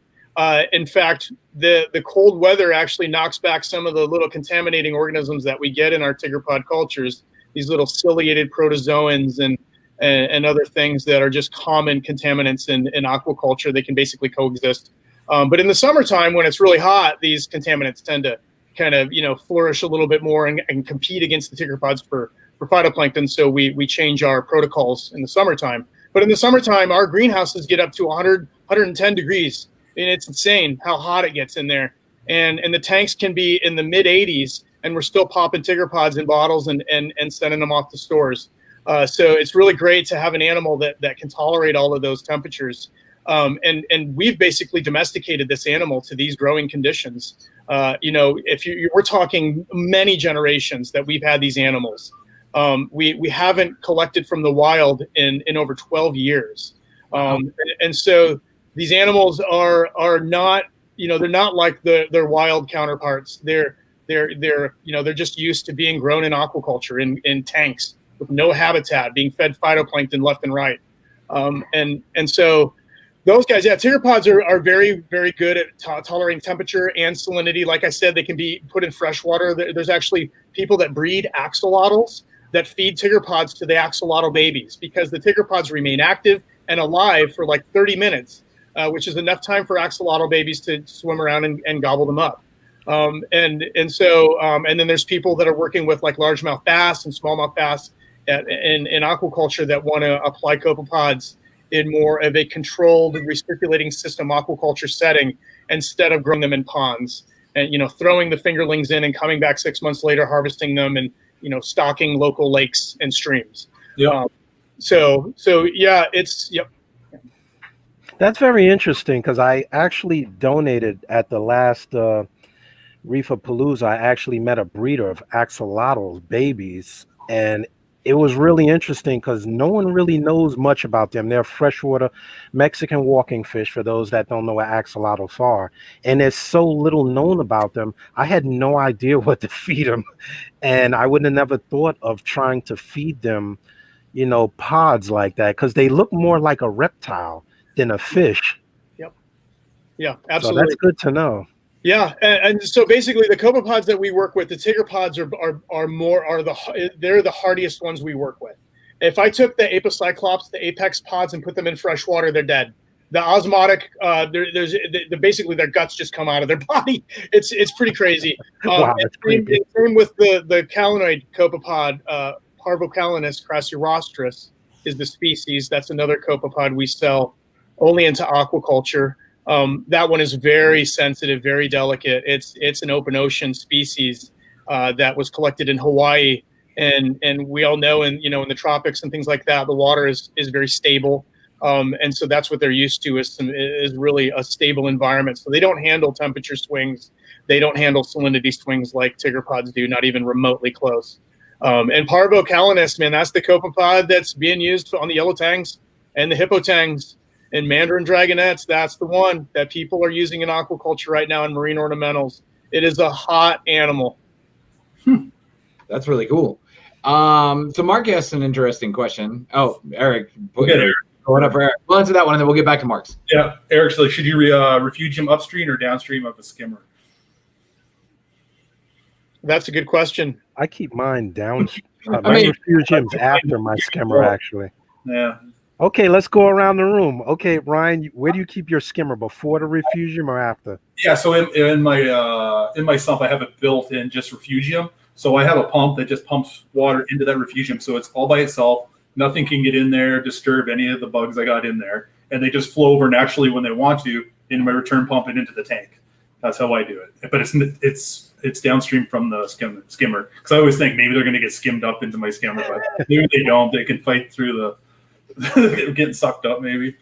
In fact, the cold weather actually knocks back some of the little contaminating organisms that we get in our tiggerpod cultures. These little ciliated protozoans and other things that are just common contaminants in aquaculture. They can basically coexist. But in the summertime, when it's really hot, these contaminants tend to kind of flourish a little bit more and compete against the tiggerpods for phytoplankton. So we change our protocols in the summertime. But in the summertime, our greenhouses get up to 100, 110 degrees. And it's insane how hot it gets in there. And the tanks can be in the mid 80s, and we're still popping tiggerpods in bottles and sending them off to stores. So it's really great to have an animal that can tolerate all of those temperatures. And we've basically domesticated this animal to these growing conditions. We're talking many generations that we've had these animals. We haven't collected from the wild in over 12 years. And so these animals are not, they're not like their wild counterparts. They're just used to being grown in aquaculture in tanks with no habitat, being fed phytoplankton left and right. And so those guys, tiggerpods are very, very good at tolerating temperature and salinity. Like I said, they can be put in fresh water. There's actually people that breed axolotls that feed tiggerpods to the axolotl babies, because the tiggerpods remain active and alive for like 30 minutes, which is enough time for axolotl babies to swim around and gobble them up. And then there's people that are working with like largemouth bass and smallmouth bass in aquaculture that want to apply copepods in more of a controlled recirculating system aquaculture setting instead of growing them in ponds and throwing the fingerlings in and coming back 6 months later harvesting them and stocking local lakes and streams. Yeah. So yeah, yep. That's very interesting, because I actually donated at the last Reefapalooza. I actually met a breeder of axolotl babies, and it was really interesting because no one really knows much about them. They're freshwater Mexican walking fish, for those that don't know what axolotls are. And there's so little known about them. I had no idea what to feed them. And I would have never thought of trying to feed them, pods like that, because they look more like a reptile than a fish. Yep. Yeah, absolutely. So that's good to know. Yeah, and so basically the copepods that we work with, the tiggerpods they're the hardiest ones we work with. If I took the apocyclops, the apex pods, and put them in fresh water, they're dead. The osmotic, basically their guts just come out of their body. It's pretty crazy. Wow, that's creepy. Same with the calanoid copepod, Parvocalanus crassirostris is the species. That's another copepod we sell only into aquaculture. That one is very sensitive, very delicate. It's an open ocean species that was collected in Hawaii, and we all know in the tropics and things like that, the water is very stable, and so that's what they're used to is really a stable environment. So they don't handle temperature swings, they don't handle salinity swings like tiggerpods do, not even remotely close. And Parvo calenus, man, that's the copepod that's being used on the yellow tangs and the hippo tangs and mandarin dragonets. That's the one that people are using in aquaculture right now in marine ornamentals. It is a hot animal. That's really cool. So Mark asked an interesting question. Oh, Eric. Going up for Eric. We'll answer that one, and then we'll get back to Mark's. Yeah, Eric's like, should you refugium upstream or downstream of a skimmer? That's a good question. I keep mine down. My refugium's after my skimmer, actually. Yeah. Okay, let's go around the room. Okay, Ryan, where do you keep your skimmer? Before the refugium or after? Yeah, so in my sump, I have it built in just refugium. So I have a pump that just pumps water into that refugium. So it's all by itself. Nothing can get in there, disturb any of the bugs I got in there. And they just flow over naturally when they want to into my return pump and into the tank. That's how I do it. But it's downstream from the skimmer. Because I always think maybe they're going to get skimmed up into my skimmer. But maybe they don't. They can fight through getting sucked up maybe.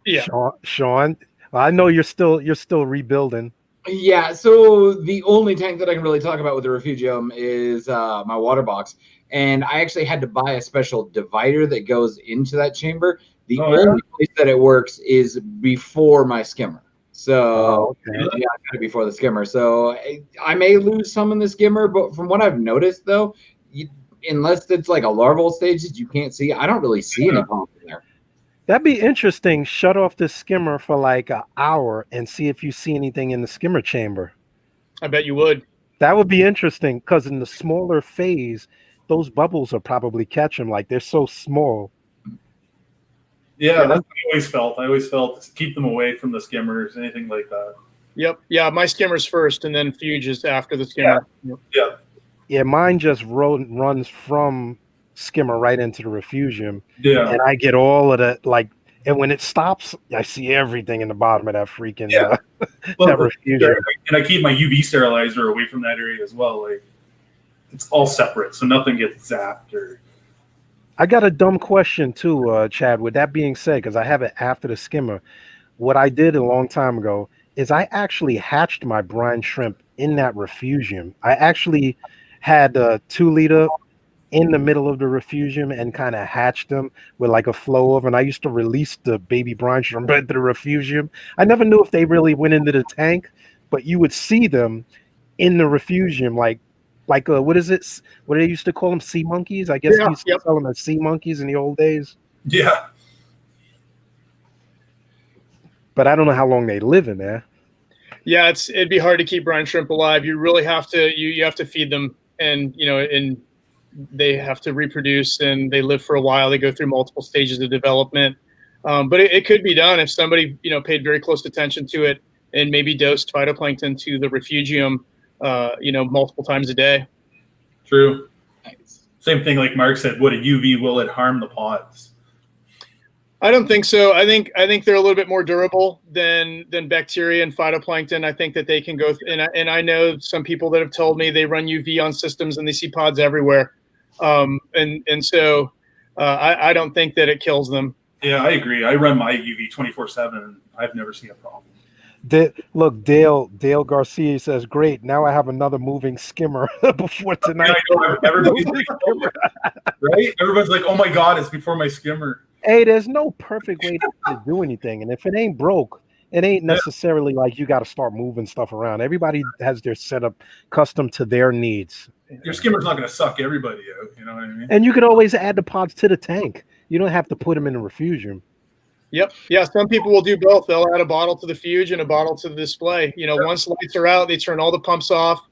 Yeah. Sean, I know you're still rebuilding. Yeah, so the only tank that I can really talk about with the refugium is my water box, and I actually had to buy a special divider that goes into that chamber. The only place that it works is before my skimmer. So yeah, before the skimmer. So I may lose some in the skimmer, but from what I've noticed though, unless it's like a larval stage that you can't see, I don't really see any pump in there. That'd be interesting. Shut off the skimmer for like an hour and see if you see anything in the skimmer chamber. I bet you would. That would be interesting because in the smaller phase, those bubbles will probably catch them. Like they're so small. Yeah, that's what I always felt to keep them away from the skimmers, anything like that. Yep. Yeah, my skimmer's first and then fuges after the skimmer. Yeah. Yeah, mine just runs from skimmer right into the refugium. Yeah. And I get all of the and when it stops, I see everything in the bottom of that freaking that refugium. And I keep my UV sterilizer away from that area as well. Like it's all separate, so nothing gets zapped or. I got a dumb question too, Chad. With that being said, because I have it after the skimmer, what I did a long time ago is I actually hatched my brine shrimp in that refugium. I actually had a 2-liter in the middle of the refugium and kind of hatched them with like a flow over. And I used to release the baby brine shrimp into the refugium. I never knew if they really went into the tank, but you would see them in the refugium, like what is it? What they used to call them? Sea monkeys? I guess you used to call them as sea monkeys in the old days. Yeah. But I don't know how long they live in there. Yeah, it'd be hard to keep brine shrimp alive. You really have to you have to feed them, and and they have to reproduce, and they live for a while. They go through multiple stages of development. But it could be done if somebody paid very close attention to it and maybe dosed phytoplankton to the refugium multiple times a day. True. Same thing like Mark said, what a UV, will it harm the pods? I don't think so. I think they're a little bit more durable than bacteria and phytoplankton. I think that they can go and I know some people that have told me they run UV on systems and they see pods everywhere. So I don't think that it kills them. Yeah, I agree. I run my UV 24/7 and I've never seen a problem. Look, Dale Garcia says, "Great, now I have another moving skimmer before tonight." Yeah, everybody's like, right? Everyone's like, "Oh my God, it's before my skimmer." Hey, there's no perfect way to do anything, and if it ain't broke, it ain't necessarily like you got to start moving stuff around. Everybody has their setup custom to their needs. Your skimmer's not going to suck everybody out. You know what I mean? And you could always add the pods to the tank. You don't have to put them in the refugium. Yep. Yeah. Some people will do both. They'll add a bottle to the fuge and a bottle to the display. Once lights are out, they turn all the pumps off.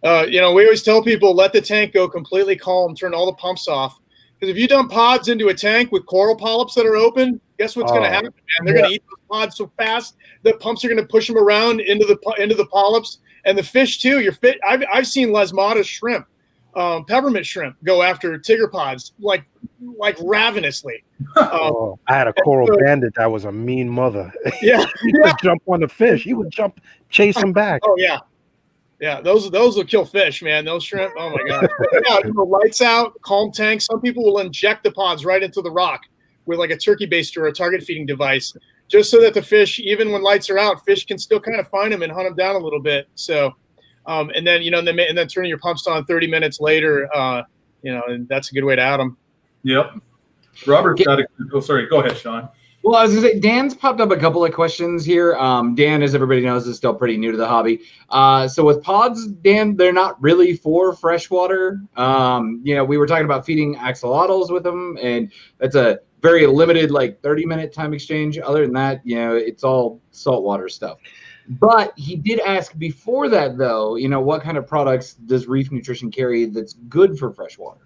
We always tell people, let the tank go completely calm, turn all the pumps off. Because if you dump pods into a tank with coral polyps that are open, guess what's going to happen, man? They're going to eat those pods so fast, the pumps are going to push them around into the polyps. And the fish too. I've seen lesmata shrimp, peppermint shrimp go after tiggerpods like like ravenously. Oh, I had a coral bandit that was a mean mother. Yeah, He would jump on the fish. He would jump, chase him back. Oh yeah. Yeah, those will kill fish, man. Those shrimp. Oh my god. Yeah, lights out, calm tank. Some people will inject the pods right into the rock with like a turkey baster or a target feeding device, just so that the fish, even when lights are out, fish can still kind of find them and hunt them down a little bit. So, and then and then turning your pumps on 30 minutes later, and that's a good way to add them. Yep. Robert's got a. Oh, sorry. Go ahead, Sean. Well, I was going to say, Dan's popped up a couple of questions here. Dan, as everybody knows, is still pretty new to the hobby. So with pods, Dan, they're not really for freshwater. We were talking about feeding axolotls with them, and that's a very limited, like 30-minute time exchange. Other than that, it's all saltwater stuff. But he did ask before that, though, what kind of products does Reef Nutrition carry that's good for freshwater?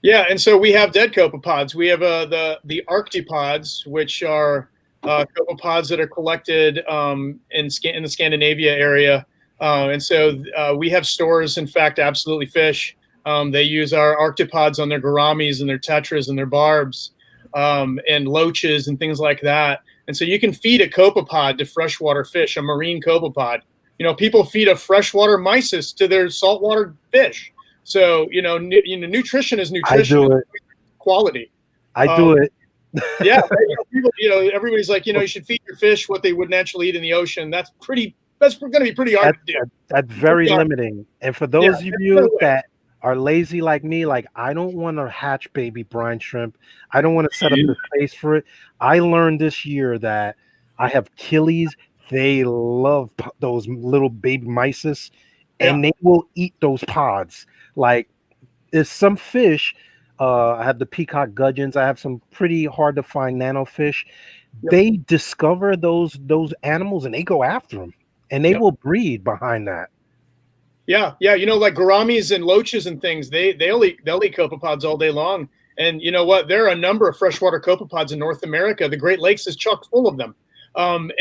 Yeah, and so we have dead copepods. We have the Arctopods, which are copepods that are collected in the Scandinavia area. And so we have stores, in fact, Absolutely Fish. They use our Arctopods on their gouramis and their tetras and their barbs and loaches and things like that. And so you can feed a copepod to freshwater fish, a marine copepod. People feed a freshwater mysis to their saltwater fish. So, nutrition is nutrition. I do it. Quality. I do it. Yeah. People, everybody's like, you should feed your fish what they would naturally eat in the ocean. That's going to be pretty hard to do. That's very limiting. And for those of you that are lazy like me, like I don't want to hatch baby brine shrimp. I don't want to set up the space for it. I learned this year that I have killies. They love those little baby mysis, and they will eat those pods. Like, there's some fish. I have the peacock gudgeons. I have some pretty hard to find nano fish. Yep. They discover those animals and they go after them, and they will breed behind that. Yeah, like gouramis and loaches and things. They'll eat copepods all day long. And you know what? There are a number of freshwater copepods in North America. The Great Lakes is chock full of them. And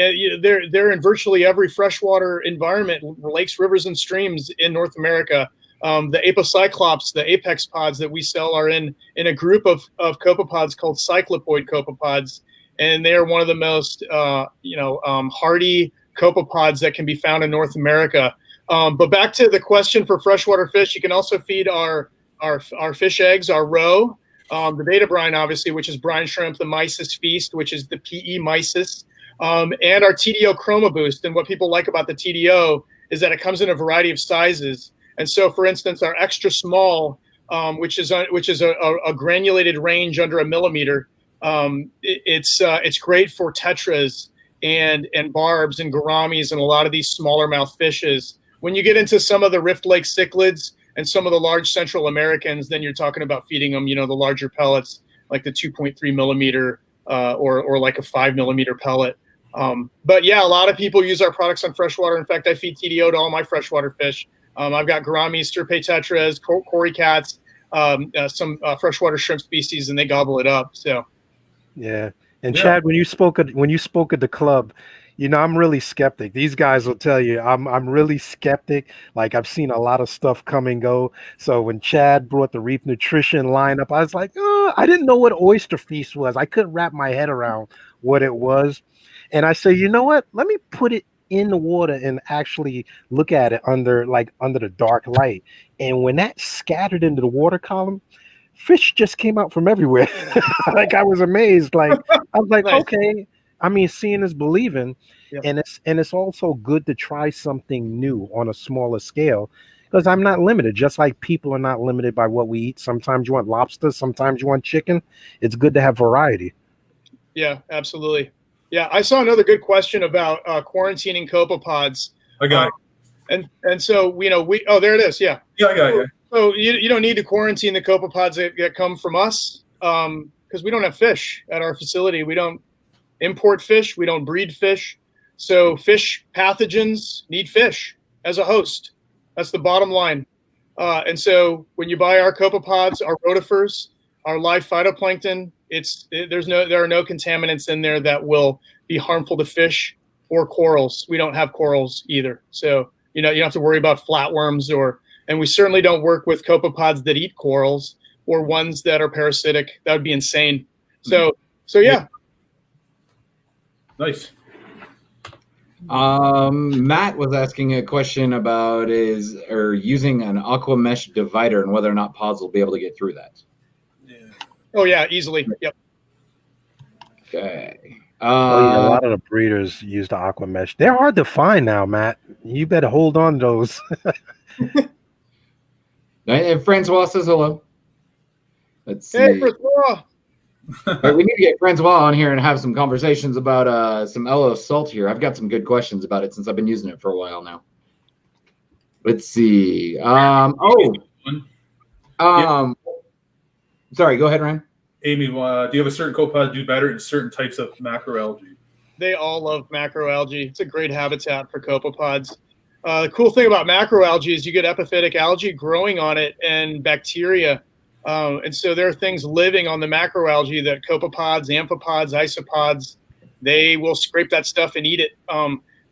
they're in virtually every freshwater environment, lakes, rivers, and streams in North America. The apocyclops, the apex pods that we sell, are in a group of copepods called cyclopoid copepods, and they are one of the most hardy copepods that can be found in North America. But back to the question for freshwater fish, you can also feed our fish eggs, our roe, the beta brine, obviously, which is brine shrimp, the mysis feast, which is the PE mysis, and our TDO Chroma Boost. And what people like about the TDO is that it comes in a variety of sizes. And so, for instance, our extra small, which is a granulated range under a millimeter, it's great for tetras and barbs and gouramis and a lot of these smaller mouth fishes. When you get into some of the Rift Lake cichlids and some of the large Central Americans, then you're talking about feeding them, the larger pellets, like the 2.3 millimeter or like a 5 millimeter pellet. But yeah, a lot of people use our products on freshwater. In fact, I feed TDO to all my freshwater fish. I've got gouramis, stirpe tetras, cory cats, some freshwater shrimp species, and they gobble it up. So, yeah. And Chad, when you spoke at the club, I'm really skeptic. These guys will tell you I'm really skeptic. Like, I've seen a lot of stuff come and go. So when Chad brought the Reef Nutrition lineup, I was like, I didn't know what oyster feast was. I couldn't wrap my head around what it was. And I said, you know what? Let me put it in the water and actually look at it under the dark light. And when that scattered into the water column, fish just came out from everywhere. Like, I was amazed. Like, I was like, nice. Okay. I mean, seeing is believing. Yep. And it's also good to try something new on a smaller scale, because I'm not limited, just like people are not limited by what we eat. Sometimes you want lobster, sometimes you want chicken. It's good to have variety. Yeah, absolutely. Yeah, I saw another good question about quarantining copepods. I got it. And so, there it is. Yeah. Yeah, I got it. So you don't need to quarantine the copepods that come from us, because we don't have fish at our facility. We don't import fish. We don't breed fish. So fish pathogens need fish as a host. That's the bottom line. And so when you buy our copepods, our rotifers, our live phytoplankton, there are no contaminants in there that will be harmful to fish or corals. We don't have corals either. So, you don't have to worry about flatworms and we certainly don't work with copepods that eat corals. or ones that are parasitic. That would be insane. So yeah. Nice. Matt was asking a question about using an aqua mesh divider and whether or not pods will be able to get through that. Yeah. Oh yeah, easily. Yep. Okay. Oh yeah, a lot of the breeders use the aqua mesh. They're hard to find now, Matt. You better hold on to those. And Francois says hello. Let's see. Hey, Francois. Right, we need to get Francois on here and have some conversations about some LO salt here. I've got some good questions about it since I've been using it for a while now. Let's see. Sorry, go ahead, Ryan. Amy, do you have a certain copepod do better in certain types of macroalgae? They all love macroalgae. It's a great habitat for copepods. The cool thing about macroalgae is you get epiphytic algae growing on it and bacteria. And so there are things living on the macroalgae that copepods, amphipods, isopods, they will scrape that stuff and eat it.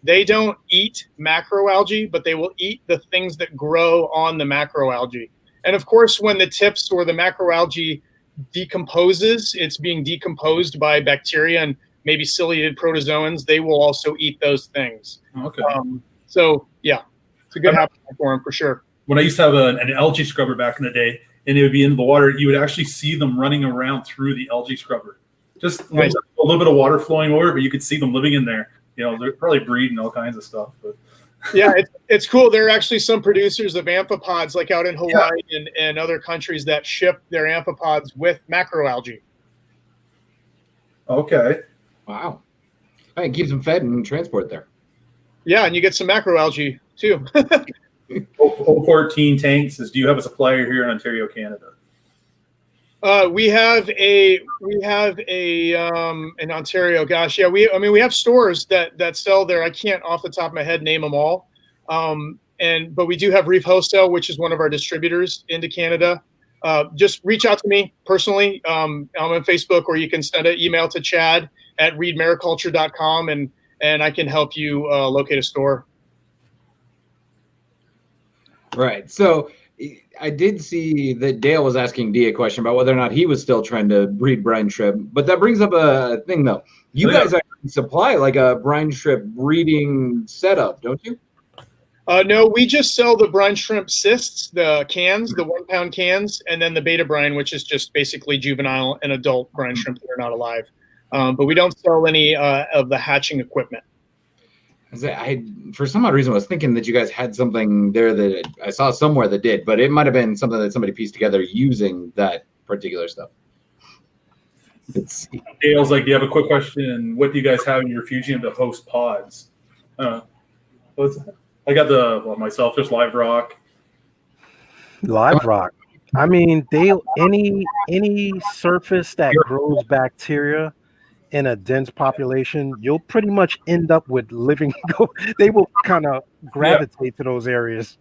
They don't eat macroalgae, but they will eat the things that grow on the macroalgae. And of course, when the tips or the macroalgae decomposes, it's being decomposed by bacteria and maybe ciliated protozoans. They will also eat those things. Okay. So yeah, it's a good habitat for them for sure. When I used to have an algae scrubber back in the day, and it would be in the water, you would actually see them running around through the algae scrubber. Just Nice. a little bit of water flowing over, but you could see them living in there. You know, they're probably breeding all kinds of stuff. But Yeah, it's cool. There are actually some producers of amphipods, like out in Hawaii and other countries, that ship their amphipods with macroalgae. okay. Wow. It keeps them fed and transport there. Yeah, and you get some macroalgae too. O14 tanks says, do you have a supplier here in Ontario, Canada? We have in Ontario. Gosh, yeah, we have stores that sell there. I can't off the top of my head name them all. But we do have Reef Hotel, which is one of our distributors into Canada. Just reach out to me personally. I'm on Facebook, or you can send an email to chad@reedmariculture.com and I can help you locate a store. Right. So I did see that Dale was asking Dee a question about whether or not he was still trying to breed brine shrimp. But that brings up a thing, though. You guys actually supply like a brine shrimp breeding setup, don't you? No, we just sell the brine shrimp cysts, the cans, the 1 pound cans, and then the beta brine, which is just basically juvenile and adult brine shrimp that are not alive. But we don't sell any of the hatching equipment. I, for some odd reason, was thinking that you guys had something there that I saw somewhere that did, but it might have been something that somebody pieced together using that particular stuff. Let's see. Dale's like, do you have a quick question? What do you guys have in your Refugium to host pods? I got myself, just live rock. Live rock. I mean, any surface that grows bacteria in a dense population, you'll pretty much end up with living. They will kind of gravitate to those areas.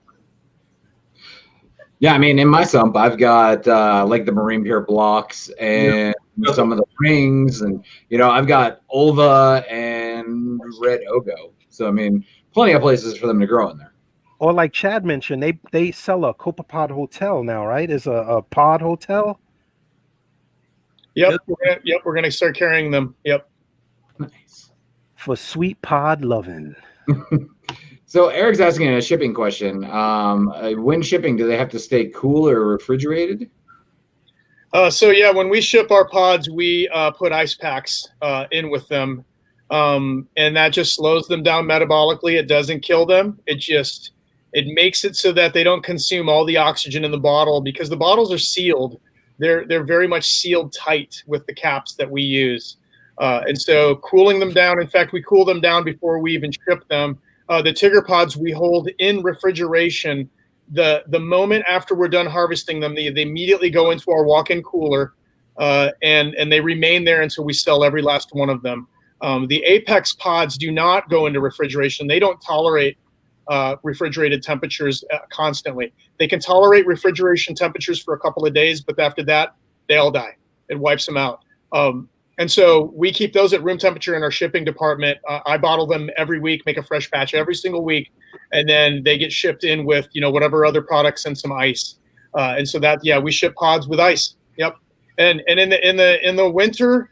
Yeah, I mean, in my sump, I've got like the marine pure blocks and some of the rings, and I've got ulva and red ogo. So I mean, plenty of places for them to grow in there. Or like Chad mentioned, they sell a Copepod hotel now, right? It's a pod hotel. Yep, we're gonna start carrying them. Yep. Nice. For sweet pod loving. So Eric's asking a shipping question. When shipping, do they have to stay cool or refrigerated? So yeah, when we ship our pods, we put ice packs in with them, and that just slows them down metabolically. It doesn't kill them. It makes it so that they don't consume all the oxygen in the bottle, because the bottles are sealed. They're very much sealed tight with the caps that we use. And so cooling them down, in fact, we cool them down before we even ship them. The Tigger pods we hold in refrigeration. The moment after we're done harvesting them, they immediately go into our walk-in cooler, and they remain there until we sell every last one of them. The Apex pods do not go into refrigeration. They don't tolerate refrigerated temperatures constantly. They can tolerate refrigeration temperatures for a couple of days, but after that, they all die. It wipes them out. And so we keep those at room temperature in our shipping department. I bottle them every week, make a fresh batch every single week, and then they get shipped in with whatever other products and some ice. And so that, yeah, we ship pods with ice. Yep. And in the winter,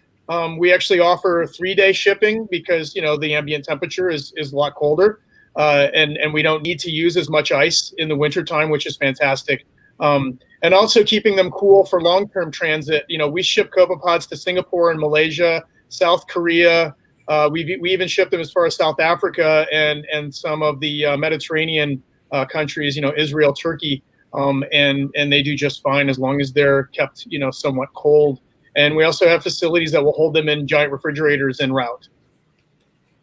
we actually offer 3-day shipping because, you know, the ambient temperature is a lot colder. And we don't need to use as much ice in the wintertime, which is fantastic. And also keeping them cool for long-term transit. You know, we ship Copepods to Singapore and Malaysia, South Korea. We even ship them as far as South Africa and some of the Mediterranean countries, you know, Israel, Turkey. And they do just fine as long as they're kept, you know, somewhat cold. And we also have facilities that will hold them in giant refrigerators en route.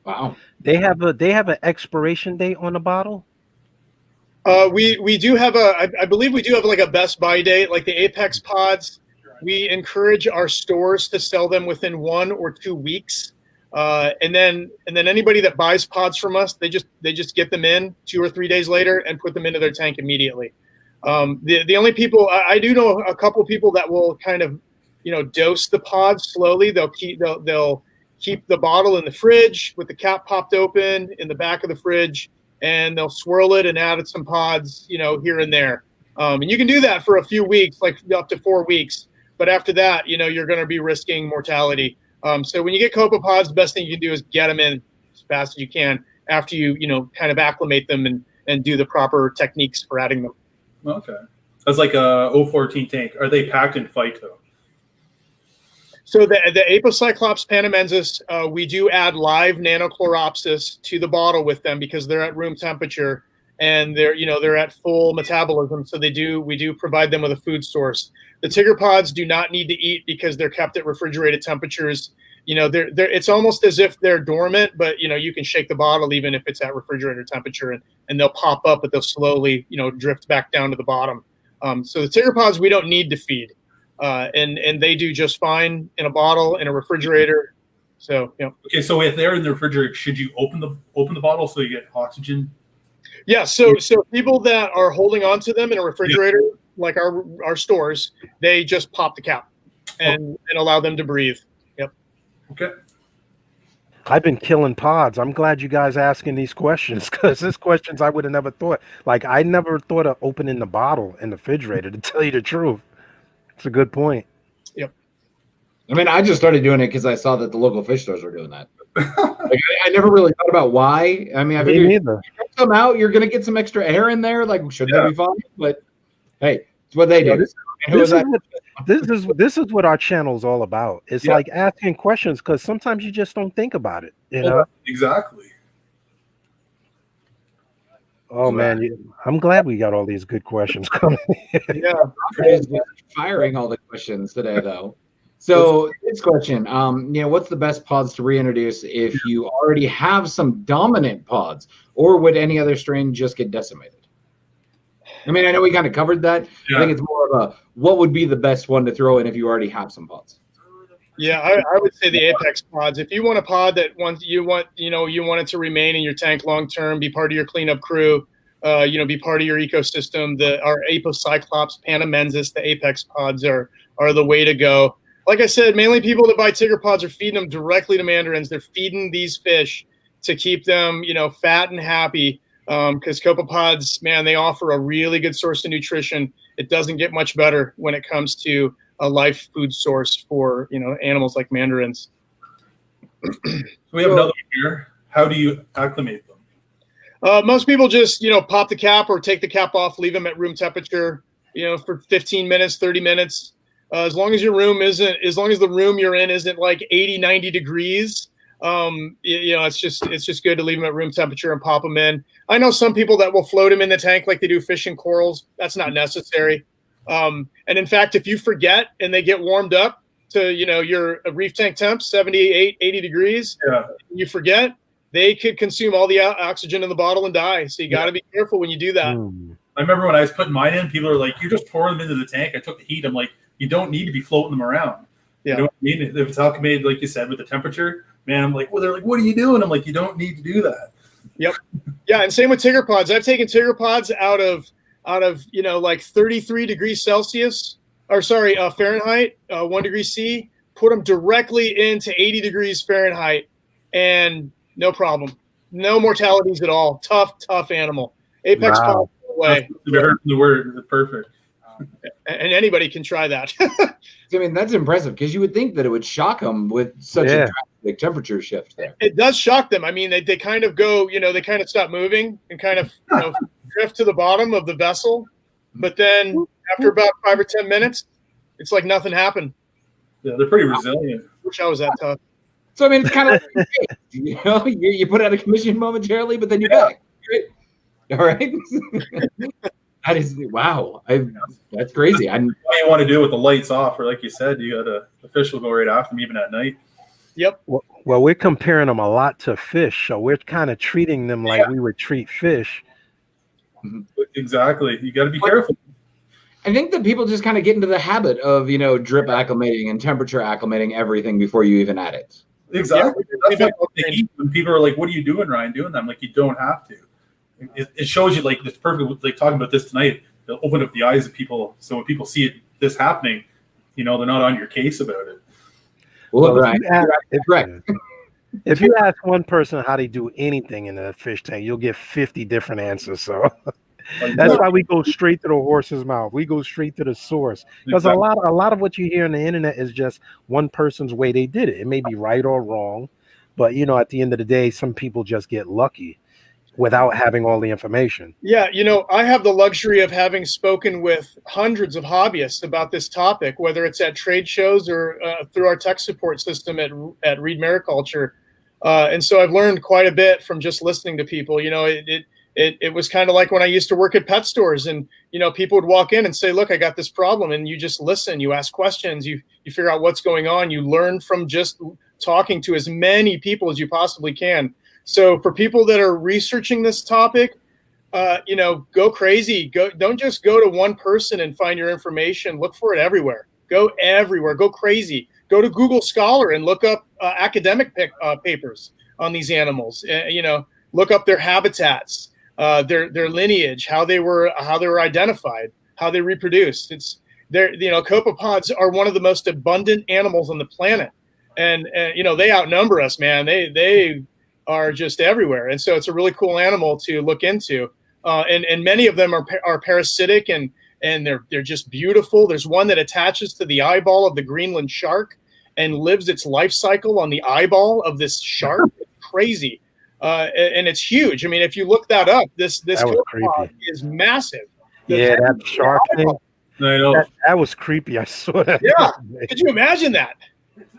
Wow. They have an expiration date on the bottle? We do have I believe we do have like a best by date, like the Apex pods. We encourage our stores to sell them within 1 or 2 weeks. And then anybody that buys pods from us, they just get them in 2 or 3 days later and put them into their tank immediately. The only people I do know a couple people that will kind of, you know, dose the pods slowly. They'll keep the bottle in the fridge with the cap popped open in the back of the fridge, and they'll swirl it and add some pods, you know, here and there. And you can do that for a few weeks, like up to 4 weeks. But after that, you know, you're going to be risking mortality. So when you get Copepods, the best thing you can do is get them in as fast as you can after you know, kind of acclimate them and do the proper techniques for adding them. Okay. That's like a 014 tank. Are they packed in phyto? So the Apocyclops panamensis, we do add live nanochloropsis to the bottle with them because they're at room temperature and they're at full metabolism. So we do provide them with a food source. The Tigger pods do not need to eat because they're kept at refrigerated temperatures. You know, it's almost as if they're dormant, but you know, you can shake the bottle even if it's at refrigerator temperature and they'll pop up, but they'll slowly, you know, drift back down to the bottom. So the Tigger pods, we don't need to feed. And they do just fine in a bottle, in a refrigerator. So, you know. Okay, so if they're in the refrigerator, should you open the bottle so you get oxygen? Yeah, so people that are holding on to them in a refrigerator, like our stores, they just pop the cap and allow them to breathe. Yep. Okay. I've been killing pods. I'm glad you guys asking these questions because these questions I would have never thought. Like, I never thought of opening the bottle in the refrigerator, to tell you the truth. It's a good point. Yep. I mean, I just started doing it because I saw that the local fish stores were doing that. Like, I never really thought about why. I mean, I figured if you come out, you're going to get some extra air in there. Like, should that be fine? But hey, it's what they do. This is what our channel is all about. It's like asking questions because sometimes you just don't think about it. You know? Exactly. Oh man, I'm glad we got all these good questions coming. Yeah, firing all the questions today, though. So this question, you know, what's the best pods to reintroduce if you already have some dominant pods, or would any other strain just get decimated? I mean, I know we kind of covered that. Yeah. I think it's more of a what would be the best one to throw in if you already have some pods. Yeah, I would say the Apex pods. If you want a pod that you want it to remain in your tank long term, be part of your cleanup crew, be part of your ecosystem. Our Apocyclops panamensis, the Apex pods are the way to go. Like I said, mainly people that buy Tigger pods are feeding them directly to mandarins. They're feeding these fish to keep them, you know, fat and happy. Because Copepods, man, they offer a really good source of nutrition. It doesn't get much better when it comes to a life food source for, you know, animals like mandarins. We have another one here. How do you acclimate them? Most people just, you know, pop the cap or take the cap off, leave them at room temperature, you know, for 15 minutes, 30 minutes. As long as the room you're in isn't like 80, 90 degrees, you know, it's just good to leave them at room temperature and pop them in. I know some people that will float them in the tank like they do fish and corals. That's not necessary. And in fact, if you forget and they get warmed up to, you know, your reef tank temp, 78, 80 degrees, you forget, they could consume all the oxygen in the bottle and die. So you got to be careful when you do that. I remember when I was putting mine in, people are like, you're just pouring them into the tank. I took the heat. I'm like, you don't need to be floating them around. Yeah. You know what I mean? If it's acclimated, like you said, with the temperature, man, I'm like, well, they're like, what are you doing? I'm like, you don't need to do that. Yep. Yeah. And same with Tigger pods. I've taken Tigger pods out of, you know, like 33 degrees Celsius, or sorry, Fahrenheit, 1 degree C, put them directly into 80 degrees Fahrenheit and no problem. No mortalities at all. Tough animal. Apex pods away. The word perfect. And anybody can try that. I mean, that's impressive because you would think that it would shock them with such a drastic temperature shift there. It does shock them. I mean, they kind of go, they kind of stop moving and kind of drift to the bottom of the vessel. But then after about 5 or 10 minutes, it's like nothing happened. Yeah, they're pretty resilient. Wish I was that tough. So, I mean, it's kind of like, you put out of commission momentarily, but then you're back. Right? All right. That is, wow. That's crazy. What you want to do with the lights off, or like you said, the fish will go right after them even at night. Yep. Well, we're comparing them a lot to fish, so we're kind of treating them like we would treat fish. Exactly. You got to be careful. I think that people just kind of get into the habit of, drip acclimating and temperature acclimating everything before you even add it. Exactly. That's what they eat when people are like, "What are you doing, Ryan? Doing that?" I'm like, you don't have to. It shows you, like, it's perfect. Like talking about this tonight, it'll open up the eyes of people. So when people see this happening, they're not on your case about it. Well, Ryan, if you ask one person how they do anything in a fish tank, you'll get 50 different answers. So that's why we go straight to the horse's mouth. We go straight to the source, because a lot of what you hear on the internet is just one person's way they did it. It may be right or wrong, but at the end of the day, some people just get lucky without having all the information. Yeah, I have the luxury of having spoken with hundreds of hobbyists about this topic, whether it's at trade shows or through our tech support system at Reed Mariculture. And so I've learned quite a bit from just listening to people. It was kind of like when I used to work at pet stores, and people would walk in and say, "Look, I got this problem," and you just listen, you ask questions, you figure out what's going on, you learn from just talking to as many people as you possibly can. So for people that are researching this topic, go crazy. Don't just go to one person and find your information. Look for it everywhere. Go everywhere. Go crazy. Go to Google Scholar and look up academic papers on these animals. Look up their habitats, their lineage, how they were identified, how they reproduced. Copepods are one of the most abundant animals on the planet, and they outnumber us, man. They are just everywhere, and so it's a really cool animal to look into. And many of them are parasitic, and they're just beautiful. There's one that attaches to the eyeball of the Greenland shark and lives its life cycle on the eyeball of this shark. It's crazy. And it's huge. I mean, if you look that up, this copepod is massive. That shark thing. That was creepy. I saw that. Yeah. Could you imagine that?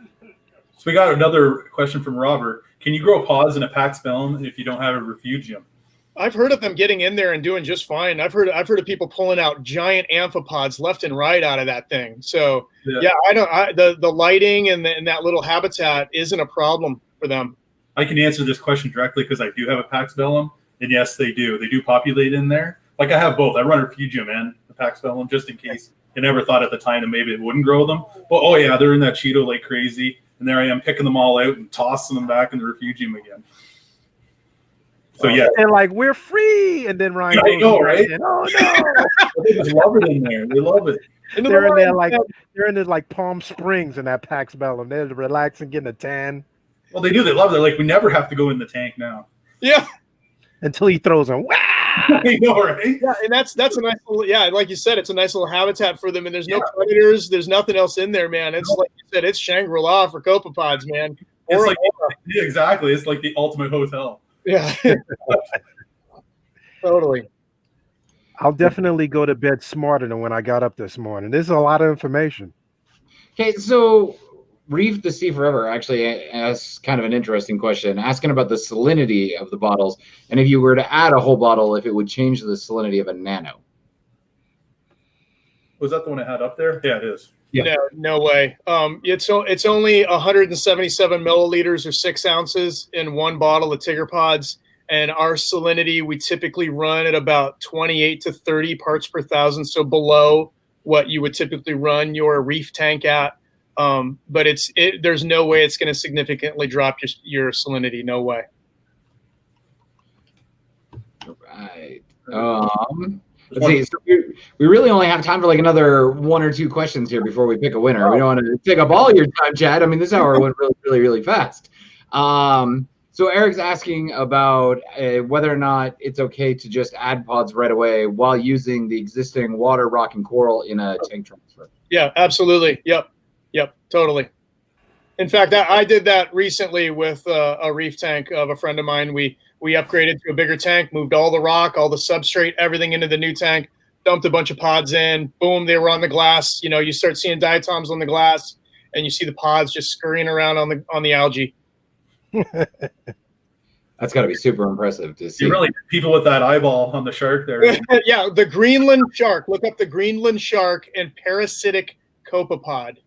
So we got another question from Robert. Can you grow pods in a Paxbellum if you don't have a Refugium? I've heard of them getting in there and doing just fine. I've heard of people pulling out giant amphipods left and right out of that thing. So the lighting and that little habitat isn't a problem for them. I can answer this question directly because I do have a Paxbellum, and yes, they do. They do populate in there. Like, I have both. I run a Refugium and the Paxbellum just in case. I never thought at the time that maybe it wouldn't grow them. But they're in that Cheeto like crazy, and there I am picking them all out and tossing them back in the Refugium again. So they're like, "We're free," and then Ryan. I know, right? Oh no! They just love it in there. They love it. They're in there like Palm Springs in that Paxbellum. They're relaxing, getting a tan. Well, they do. They love it. They're like, we never have to go in the tank now. Yeah. Until he throws them. Wow! I know, right? Yeah, and that's a nice little, like you said, it's a nice little habitat for them, and there's no predators. There's nothing else in there, man. It's like you said, it's Shangri-La for copepods, man. Exactly. It's like the ultimate hotel. Yeah. Totally. I'll definitely go to bed smarter than when I got up this morning. There's a lot of information. Okay, so Reef to Sea Forever actually asks kind of an interesting question, asking about the salinity of the bottles, and if you were to add a whole bottle, if it would change the salinity of a nano. Was that the one I had up there? Yeah, it is. Yeah. No way. It's only 177 milliliters or 6 ounces in one bottle of Tigger Pods, and our salinity, we typically run at about 28 to 30 parts per thousand, so below what you would typically run your reef tank at. But there's no way it's going to significantly drop your salinity. No way. All right. Let's see. So we really only have time for like another 1 or 2 questions here before we pick a winner. We don't want to take up all your time, Chad. I mean, this hour went really, really, really fast. So Eric's asking about whether or not it's okay to just add pods right away while using the existing water, rock, and coral in a tank transfer. Yeah, absolutely. Yep, totally. In fact, I did that recently with a reef tank of a friend of mine. We upgraded to a bigger tank, moved all the rock, all the substrate, everything into the new tank, dumped a bunch of pods in. Boom, they were on the glass. You know, you start seeing diatoms on the glass, and you see the pods just scurrying around on the algae. That's got to be super impressive to see. You really people with that eyeball on the shark there. Yeah, the Greenland shark. Look up the Greenland shark and parasitic copepod.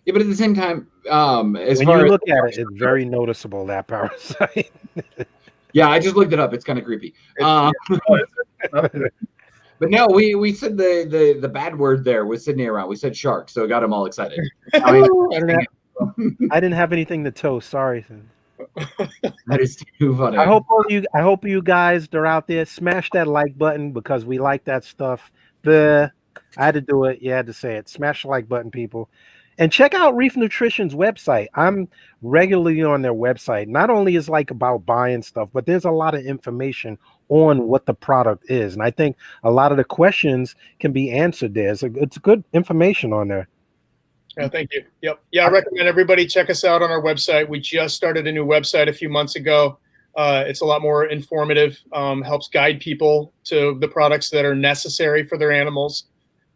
Yeah, but at the same time, as when far you as look at it, it's very noticeable, that parasite. yeah, I just looked it up. It's kind of creepy. But no, we said the bad word there with Sydney around. We said shark, so it got him all excited. I didn't have anything to toast. Sorry. That is too funny. I hope you guys that are out there smash that like button because we like that stuff. I had to do it. You had to say it. Smash the like button, people. And check out Reef Nutrition's website. I'm regularly on their website. Not only is like about buying stuff, but there's a lot of information on what the product is. And I think a lot of the questions can be answered there. It's good information on there. Yeah, thank you. Yep. Yeah, I recommend everybody check us out on our website. We just started a new website a few months ago. It's a lot more informative, helps guide people to the products that are necessary for their animals.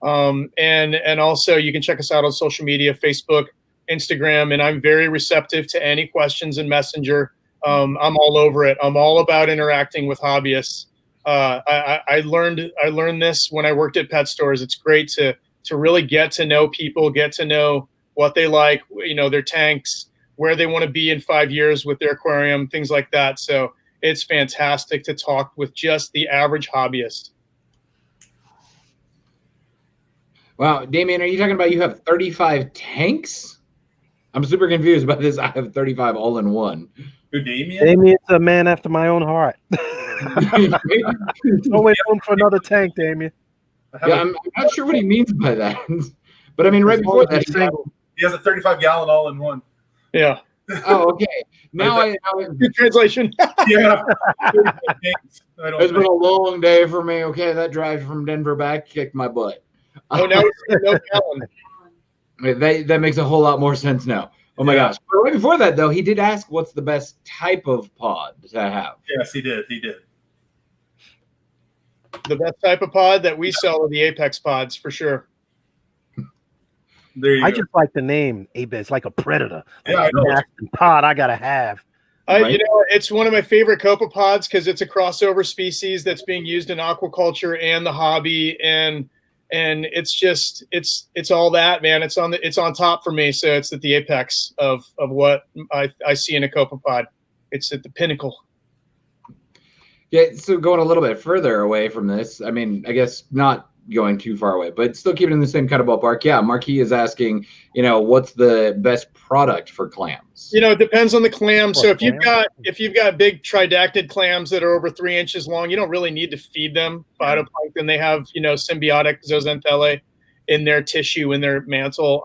And also you can check us out on social media, Facebook, Instagram, and I'm very receptive to any questions in Messenger. I'm all over it. I'm all about interacting with hobbyists. I learned this when I worked at pet stores. It's great to really get to know people, get to know what they like, you know, their tanks, where they want to be in 5 years with their aquarium, things like that. So it's fantastic to talk with just the average hobbyist. Wow, Damien, are you talking about you have 35 tanks? I'm super confused about this. I have 35 all in one. Who, Damien? Damien's a man after my own heart. Don't wait for another tank, Damien. Yeah, I'm not sure what he means by that. But I mean, right before that, he has a 35-gallon all-in-one. Yeah. Oh, okay. Now Good translation. Yeah. It's been a long day for me. Okay, that drive from Denver back kicked my butt. Oh, now it's no gallon. That makes a whole lot more sense now. Oh my gosh. But right before that, though, he did ask what's the best type of pod to have. Yes, he did. The best type of pod that we sell are the Apex pods for sure. There you I go. just like the name Apex. It's like a predator. Yeah, I know. Pod I gotta have. Right. You know, it's one of my favorite copepods because it's a crossover species that's being used in aquaculture and the hobby, and it's just it's all that, man. It's on top for me. So it's at the apex of what I see in a copepod. It's at the pinnacle. Yeah, so going a little bit further away from this, I mean, I guess not going too far away, but still keeping in the same kind of ballpark. Yeah, Marquis is asking, you know, what's the best product for clams? You know, it depends on the clam. So if you've got big tridactid clams that are over 3 inches long, you don't really need to feed them phytoplankton. They have, you know, symbiotic zooxanthellae in their tissue, in their mantle.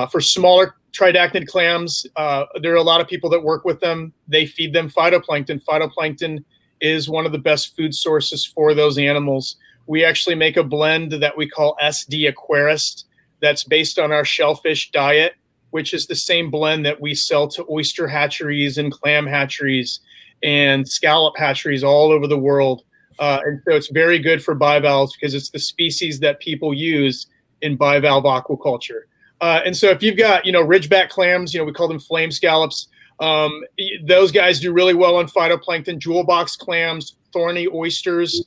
For smaller tridactid clams, there are a lot of people that work with them. They feed them phytoplankton. Phytoplankton is one of the best food sources for those animals. We actually make a blend that we call SD Aquarist that's based on our shellfish diet, which is the same blend that we sell to oyster hatcheries and clam hatcheries and scallop hatcheries all over the world. And so it's very good for bivalves because it's the species that people use in bivalve aquaculture. And so if you've got, you know, ridgeback clams, you know, we call them flame scallops. Those guys do really well on phytoplankton. Jewel box clams, thorny oysters.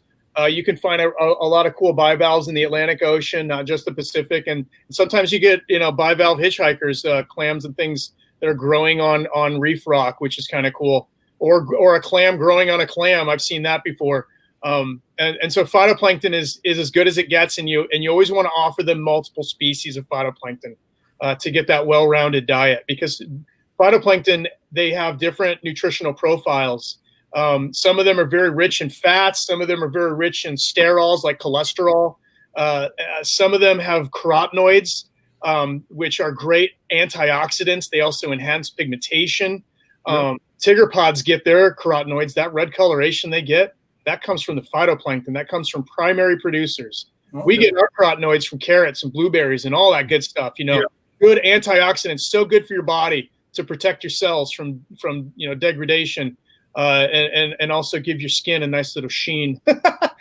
You can find a lot of cool bivalves in the Atlantic Ocean, not just the Pacific. And sometimes you get, you know, bivalve hitchhikers, clams and things that are growing on reef rock, which is kind of cool. Or a clam growing on a clam. I've seen that before. And so phytoplankton is as good as it gets, and you always want to offer them multiple species of phytoplankton to get that well-rounded diet, because phytoplankton, they have different nutritional profiles. Some of them are very rich in fats. Some of them are very rich in sterols like cholesterol. Some of them have carotenoids, which are great antioxidants. They also enhance pigmentation. Tigerpods get their carotenoids. That red coloration they get, that comes from the phytoplankton. That comes from primary producers. Okay. We get our carotenoids from carrots and blueberries and all that good stuff. Good antioxidants, so good for your body to protect your cells from degradation, and also give your skin a nice little sheen. The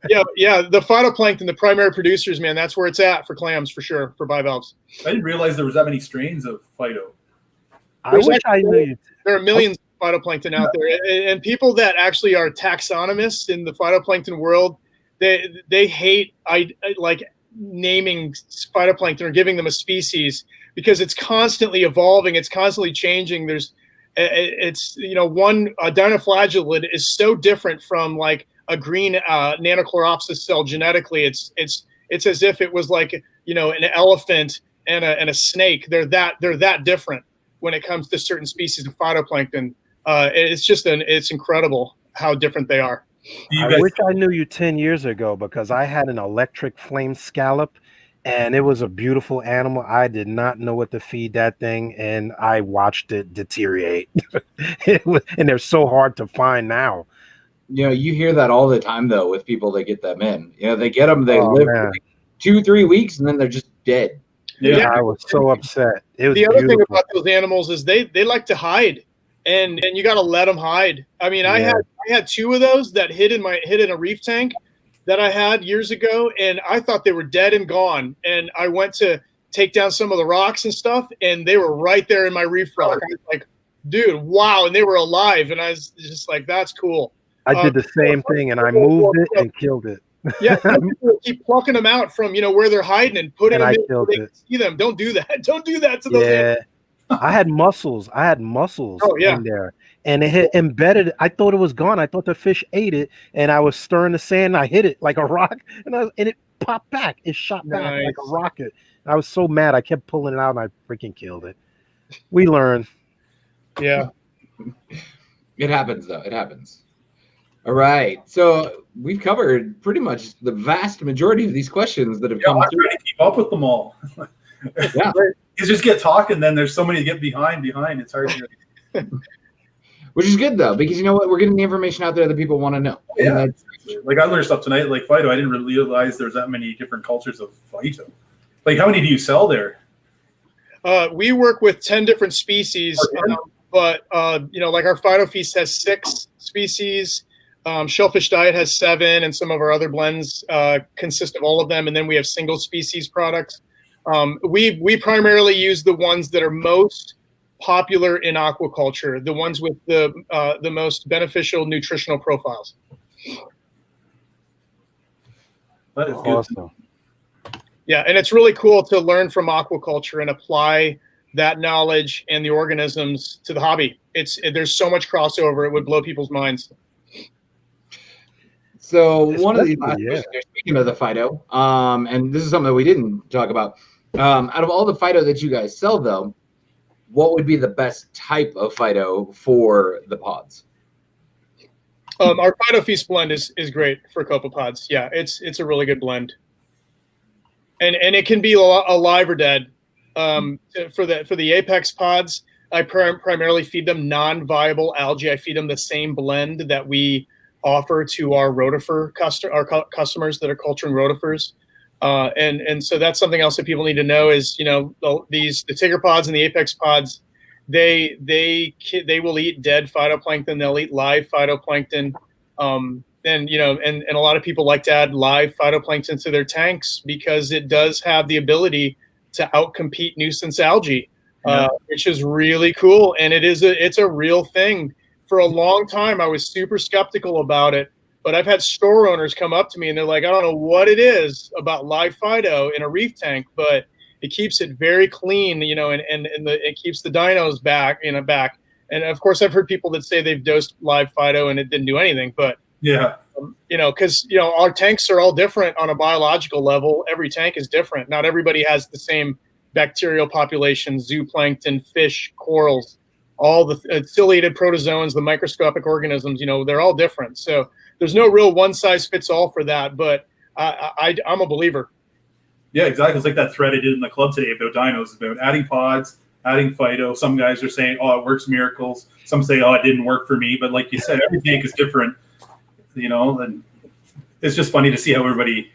phytoplankton, the primary producers, man, that's where it's at for clams for sure, for bivalves. I didn't realize there was that many strains of phyto. I wish I knew. There are millions of phytoplankton out there, and people that actually are taxonomists in the phytoplankton world, they hate like naming phytoplankton or giving them a species because it's constantly evolving, it's constantly changing. One dinoflagellate is so different from like a green Nanochloropsis cell genetically. It's as if it was like an elephant and a snake. They're that different when it comes to certain species of phytoplankton. It's incredible how different they are. I wish I knew you 10 years ago because I had an electric flame scallop and it was a beautiful animal. I did not know what to feed that thing and I watched it deteriorate. And they're so hard to find now. You hear that all the time though with people that get them in. They get them, they live for like 2-3 weeks and then they're just dead. Yeah, I was so upset. It was the other beautiful. thing about those animals is they like to hide. And you got to let them hide. I mean, I had 2 of those that hid in a reef tank that I had years ago, and I thought they were dead and gone. And I went to take down some of the rocks and stuff, and they were right there in my reef rock. I was like, dude, wow! And they were alive, and I was just like, that's cool. I did the same thing, and I moved it and killed it. Yeah, keep plucking them out from where they're hiding and putting them in where they can see them. Don't do that. Don't do that to those animals. I had mussels in there, and it had embedded. I thought it was gone. I thought the fish ate it, and I was stirring the sand. And I hit it like a rock, and it popped back. It shot back like a rocket. I was so mad. I kept pulling it out, and I freaking killed it. We learn. Yeah, it happens though. It happens. All right, so we've covered pretty much the vast majority of these questions that have come through. I'm trying to keep up with them all. Yeah. You just get talking, then there's so many to get behind. It's hard to. Which is good though, because you know what, we're getting the information out there that people want to know. Yeah, like I learned stuff tonight, like phyto. I didn't really realize there's that many different cultures of phyto. Like, how many do you sell there? We work with 10 different species, but like our Phyto Feast has 6 species. Shellfish Diet has 7, and some of our other blends consist of all of them. And then we have single species products. We primarily use the ones that are most popular in aquaculture, the ones with the most beneficial nutritional profiles. That is awesome. Yeah, and it's really cool to learn from aquaculture and apply that knowledge and the organisms to the hobby. There's so much crossover; it would blow people's minds. So one of these last questions, speaking of the phyto, and this is something that we didn't talk about. Out of all the phyto that you guys sell, though, what would be the best type of phyto for the pods? Our Phyto Feast blend is great for Copepods. Yeah, it's a really good blend, and it can be alive or dead. For the Apex pods, I primarily feed them non-viable algae. I feed them the same blend that we offer to our rotifer customers that are culturing rotifers. And so that's something else that people need to know is, the Tiger pods and the Apex pods, they will eat dead phytoplankton. They'll eat live phytoplankton. And a lot of people like to add live phytoplankton to their tanks because it does have the ability to outcompete nuisance algae, which is really cool. And it's a real thing. For a long time, I was super skeptical about it. But I've had store owners come up to me and they're like, I don't know what it is about live phyto in a reef tank, but it keeps it very clean, and it keeps the dinos back. And of course, I've heard people that say they've dosed live phyto and it didn't do anything. But because our tanks are all different on a biological level. Every tank is different. Not everybody has the same bacterial population, zooplankton, fish, corals, all the ciliated protozoans, the microscopic organisms. They're all different. So there's no real one size fits all for that, but I'm a believer. Yeah, exactly. It's like that thread I did in the club today about dinos, about adding pods, adding phyto. Some guys are saying, oh, it works miracles. Some say, oh, it didn't work for me. But like you said, every tank is different, and it's just funny to see how everybody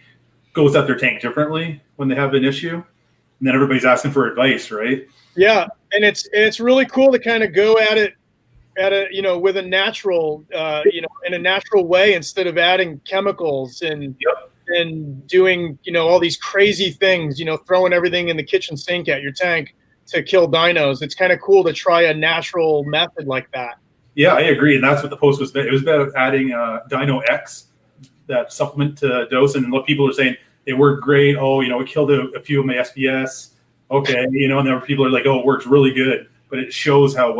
goes at their tank differently when they have an issue. And then everybody's asking for advice, right? Yeah. And it's really cool to kind of go at it with a natural, in a natural way, instead of adding chemicals and doing, all these crazy things, throwing everything in the kitchen sink at your tank to kill dinos. It's kind of cool to try a natural method like that. Yeah, I agree. And that's what the post was about. It was about adding Dino X, that supplement to dose. And what people are saying, it worked great. Oh, it killed a few of my SPS. Okay. And then people are like, oh, it works really good. But it shows how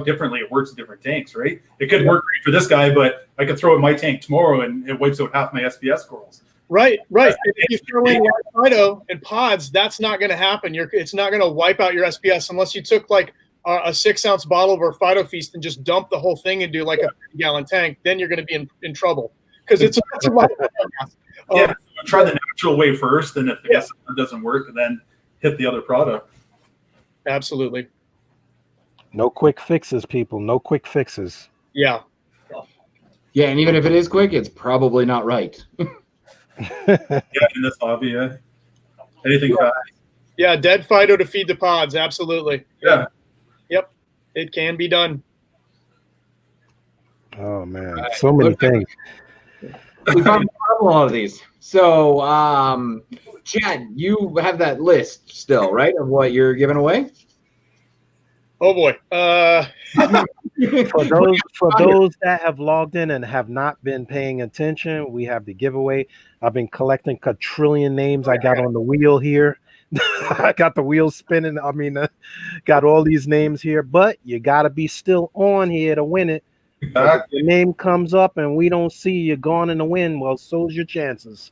differently it works in different tanks, right? It could work great for this guy, but I could throw it in my tank tomorrow and it wipes out half my SPS corals. Right. If you throw in phyto and pods, that's not going to happen. It's not going to wipe out your SPS unless you took like a 6-ounce bottle of our Phyto Feast and just dump the whole thing into like a 50-gallon tank. Then you're going to be in trouble because it's a try the natural way first, and if it doesn't work, then hit the other product. Absolutely. No quick fixes, people. No quick fixes. Yeah. Yeah, and even if it is quick, it's probably not right. In this hobby, anything fast. Yeah, dead phyto to feed the pods. Absolutely. Yeah. Yep. It can be done. Oh man, so many things. We found a lot of these. So, Chad, you have that list still, right, of what you're giving away? Oh boy. For those that have logged in and have not been paying attention, we have the giveaway. I've been collecting quadrillion names. I got on the wheel here. I got the wheel spinning. Got all these names here, but you got to be still on here to win it. If your name comes up and we don't see you gone in the wind, well, so's your chances.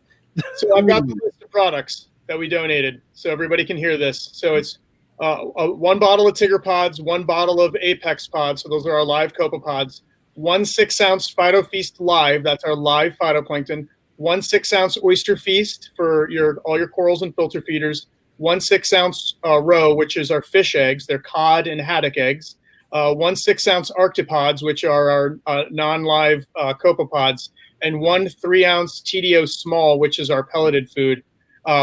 So I've got the list of products that we donated so everybody can hear this. So it's 1 bottle of Tigger Pods, 1 bottle of Apex Pods. So those are our live Copepods. 1 6-ounce Phyto Feast live. That's our live phytoplankton. 1 6-ounce Oyster Feast for all your corals and filter feeders. 1 6-ounce roe, which is our fish eggs. They're cod and haddock eggs. 1 6-ounce Arctopods, which are our non-live Copepods. And 1 3-ounce TDO small, which is our pelleted food,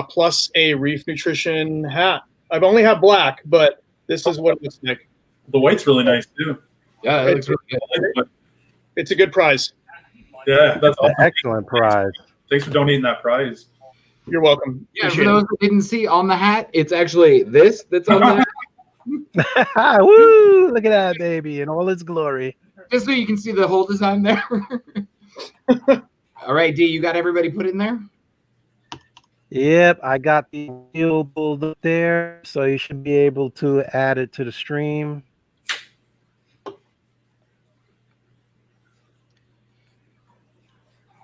plus a Reef Nutrition hat. I've only had black, but this is what it looks like. The white's really nice too. Yeah, it looks really good. It's a good prize. Yeah, that's awesome. Excellent prize. Thanks for donating that prize. You're welcome. Yeah, for those that didn't see on the hat, it's actually this that's on the hat. Woo! Look at that, baby, in all its glory. Just so you can see the whole design there. All right, D, you got everybody put in there? Yep, I got the wheel pulled up there, so you should be able to add it to the stream.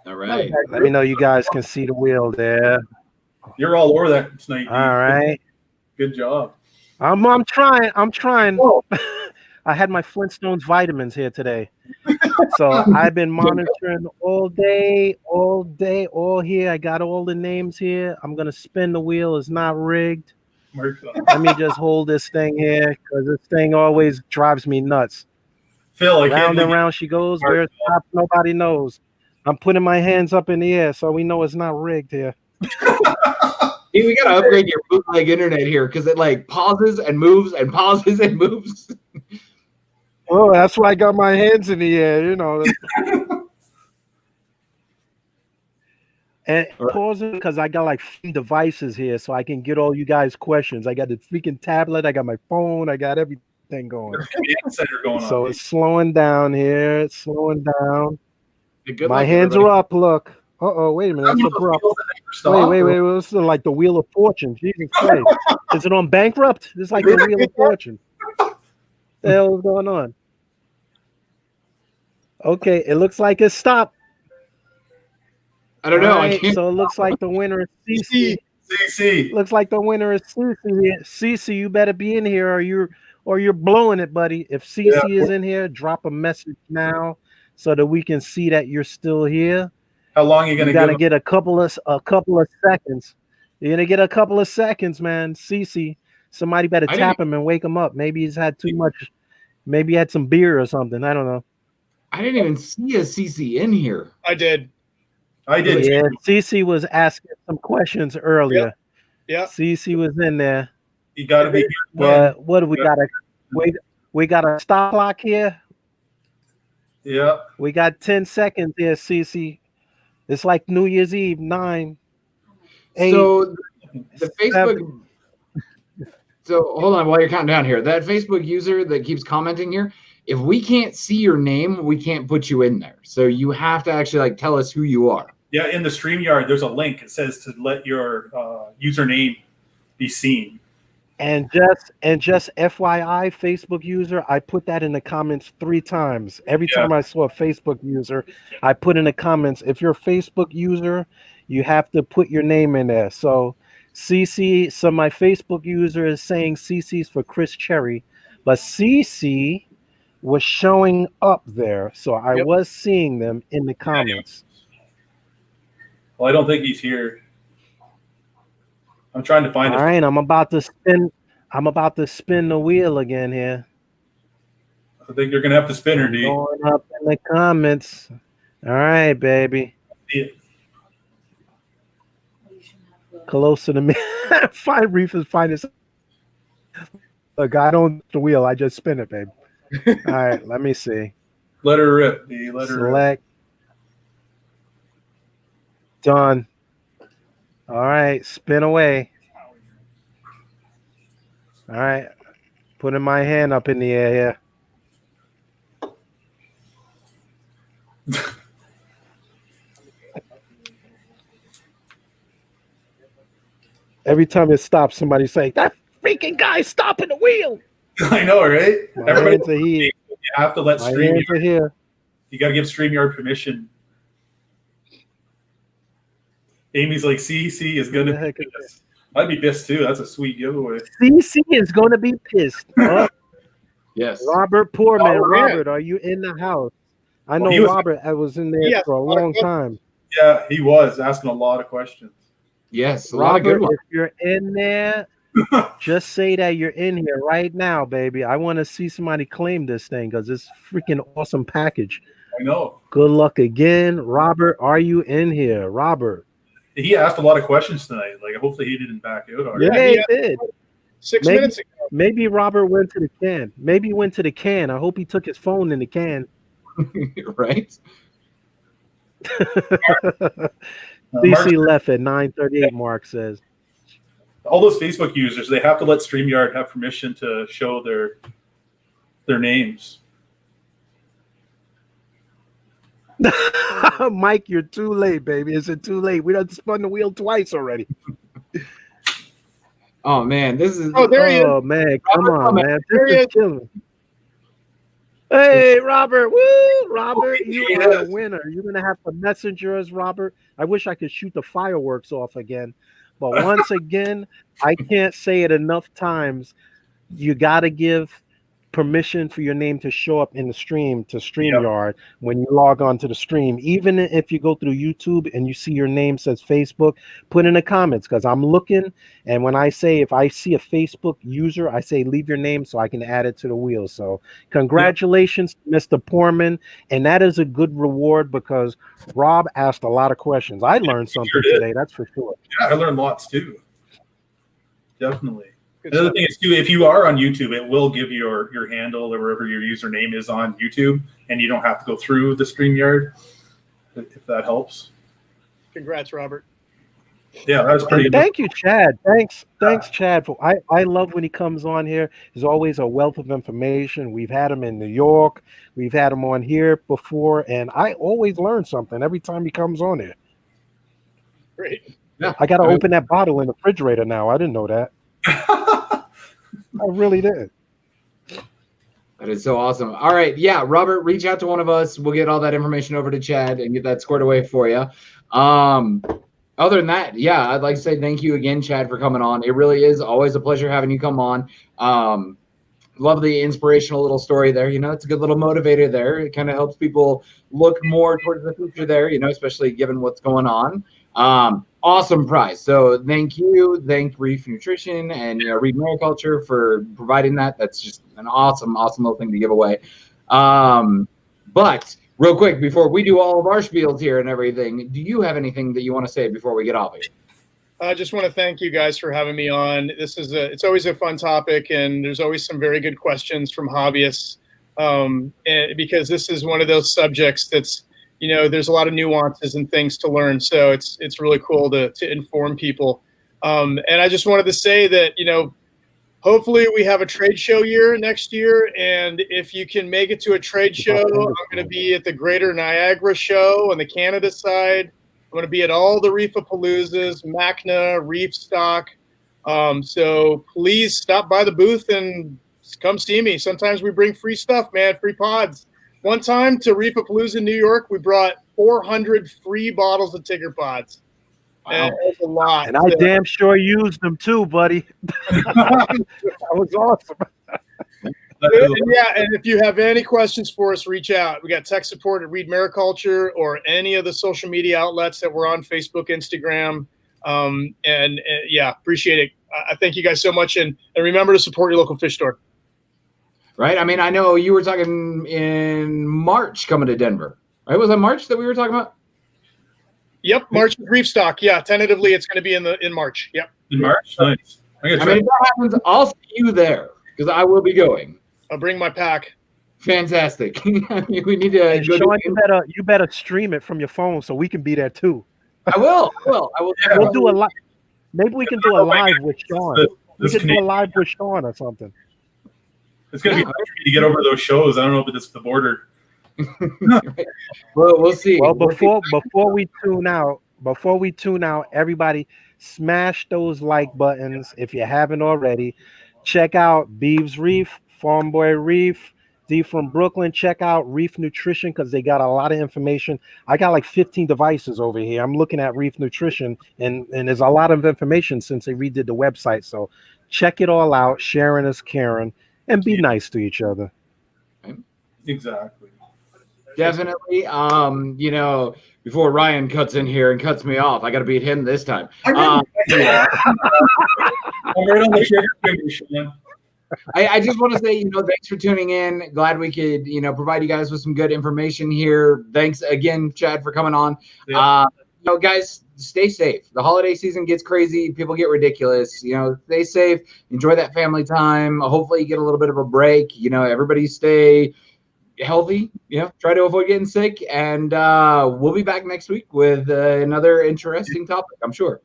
All right. Let me know you guys can see the wheel there. You're all over that tonight. All right. Good job. I'm trying. Oh. I had my Flintstones vitamins here today. So I've been monitoring all day, all here. I got all the names here. I'm going to spin the wheel. It's not rigged. Let me just hold this thing here because this thing always drives me nuts. Phil, round and round she goes. Where it stops, nobody knows. I'm putting my hands up in the air so we know it's not rigged here. Hey, we got to upgrade your bootleg internet here because it like pauses and moves and pauses and moves. Oh, that's why I got my hands in the air, And pausing because I got like 3 devices here so I can get all you guys' questions. I got the freaking tablet, I got my phone, I got everything going. So it's slowing down here. It's slowing down. My hands are up. Look. Wait a minute. That's abrupt. Wait. This is like the Wheel of Fortune. Jesus Christ. Is it on bankrupt? It's like the Wheel of Fortune. The hell is going on? Okay, it looks like it stopped. I don't know. Right, I can't. so it looks like the winner is CC. Looks like the winner is CC. CC, you better be in here or you're blowing it, buddy. If CC is in here, drop a message now so that we can see that you're still here. How long are you gonna gotta get a couple of seconds. You're gonna get a couple of seconds, man. CC Somebody better I tap him and wake him up. Maybe he's had too much. Maybe he had some beer or something. I don't know. I didn't even see a CC in here. I did. Yeah, CC was asking some questions earlier. Yeah. CC was in there. You got to be. But what do we got? We got a stop clock here. Yeah. We got 10 seconds here, CC. It's like New Year's Eve, 9, 8. So the Facebook. 7. So hold on while you're counting down here. That Facebook user that keeps commenting here, if we can't see your name, we can't put you in there. So you have to actually like tell us who you are. Yeah, in the StreamYard, there's a link. It says to let your username be seen. And just FYI, Facebook user, I put that in the comments 3 times. Every time I saw a Facebook user, I put in the comments, if you're a Facebook user, you have to put your name in there. So CC, so my Facebook user is saying CC's for Chris Cherry, but CC was showing up there. So I was seeing them in the comments. Well, I don't think he's here. I'm trying to find. All right, I'm about to spin the wheel again here. I think you're gonna have to spin her, D. Going up in the comments. All right, baby. Yeah. Closer to me. Find Reef is finest. Look, I don't the wheel. I just spin it, babe. All right, let me see. Let her rip, D. Let her Select. Done. All right, spin away. All right, putting my hand up in the air here. Every time it stops, somebody say, that freaking guy's stopping the wheel. I know, right? Everybody, you have to let StreamYard. Here. You got to give StreamYard permission. Amy's like, CC is going to be pissed. I'd be pissed too. That's a sweet giveaway. CC is going to be pissed. Oh. Yes. Robert Poorman. Robert, are you in the house? I know Robert was in there for a long time. Yeah, he was asking a lot of questions. Yes, a Robert, lot of good ones. if you're in there, just say that you're in here right now, baby. I want to see somebody claim this thing because it's freaking awesome package. I know. Good luck again. Robert, are you in here? Robert. He asked a lot of questions tonight. Like, hopefully he didn't back out already. Yeah, he did. 6 minutes ago. Maybe Robert went to the can. Maybe he went to the can. I hope he took his phone in the can. Right? CC left at 9:38, Mark says. All those Facebook users, they have to let StreamYard have permission to show their names. Mike, you're too late, baby. Is it too late? We done spun the wheel twice already. Oh man, this is. Oh, there he is. Oh man, come on, man. There he This is. is killing. Hey, Robert. Woo! Robert, you are a winner. You're going to have to messenger us, Robert. I wish I could shoot the fireworks off again. But once again, I can't say it enough times. You got to give permission for your name to show up in the stream to StreamYard when you log on to the stream. Even if you go through YouTube and you see your name says Facebook, put in the comments because I'm looking. And when I say, if I see a Facebook user, I say leave your name so I can add it to the wheel. So congratulations, Mr. Poorman. And that is a good reward because Rob asked a lot of questions. I learned something today, that's for sure. Yeah, I learned lots too. Definitely. Another thing is too, if you are on YouTube, it will give you your handle or wherever your username is on YouTube, and you don't have to go through the StreamYard, if that helps. Congrats, Robert. Yeah, that was pretty. Thank you, Chad. Thanks, Chad. I love when he comes on here. There's always a wealth of information. We've had him in New York. We've had him on here before, and I always learn something every time he comes on here. Great. Yeah, I got to open that bottle in the refrigerator now. I didn't know that. I really did. That is so awesome. All right. Yeah, Robert, reach out to one of us. We'll get all that information over to Chad and get that squared away for you. Other than that, yeah, I'd like to say thank you again, Chad, for coming on. It really is always a pleasure having you come on. Love the inspirational little story there. You know, it's a good little motivator there. It kind of helps people look more towards the future there, you know, especially given what's going on. awesome prize. So thank you. Thank Reef Nutrition and Reef Mariculture for providing that. That's just an awesome little thing to give away. But real quick, before we do all of our spiels here and everything, do you have anything that you want to say before we get off here? I just want to thank you guys for having me on. It's always a fun topic, and there's always some very good questions from hobbyists. And because this is one of those subjects that's, there's a lot of nuances and things to learn. So it's really cool to inform people. And I just wanted to say that, hopefully we have a trade show year next year. And if you can make it to a trade show, I'm going to be at the Greater Niagara show on the Canada side. I'm going to be at all the Reefapaloozas, MACNA, Reef Stock. So please stop by the booth and come see me. Sometimes we bring free stuff, man, free pods. One time to Reefapalooza in New York, we brought 400 free bottles of Tigger pods. Wow. And that's a lot. And I damn sure used them too, buddy. That was awesome. Yeah, and if you have any questions for us, reach out. We got tech support at Reed Mariculture or any of the social media outlets that we're on, Facebook, Instagram. Yeah, appreciate it. I thank you guys so much. And remember to support your local fish store. Right. I mean, I know you were talking in March coming to Denver. Right? Was that March that we were talking about? Yep, March with Reef Stock. Yeah, tentatively it's going to be in March. Yep. In March? Nice. I mean, if that happens, I'll see you there because I will be going. I'll bring my pack. Fantastic. I mean, we need to go. Sean, you better stream it from your phone so we can be there too. I will. We'll do a live. Maybe we can do a live with Sean. We can do a live with Sean or something. It's going to be hard for me to get over those shows. I don't know if it's the border. Well, we'll see. Well, before we tune out, everybody smash those like buttons if you haven't already. Check out BeavsReef, Farm Boy Reef, D from Brooklyn. Check out Reef Nutrition because they got a lot of information. I got like 15 devices over here. I'm looking at Reef Nutrition, and there's a lot of information since they redid the website. So check it all out. Sharing is caring, and be nice to each other. Exactly. Definitely. Before Ryan cuts in here and cuts me off, I got to beat him this time. I'm right on the sugar finish, man. I just want to say, thanks for tuning in. Glad we could, provide you guys with some good information here. Thanks again, Chad, for coming on. Yeah. Guys, stay safe. The holiday season gets crazy. People get ridiculous. Stay safe. Enjoy that family time. Hopefully you get a little bit of a break. Everybody stay healthy. Try to avoid getting sick. And we'll be back next week with another interesting topic, I'm sure.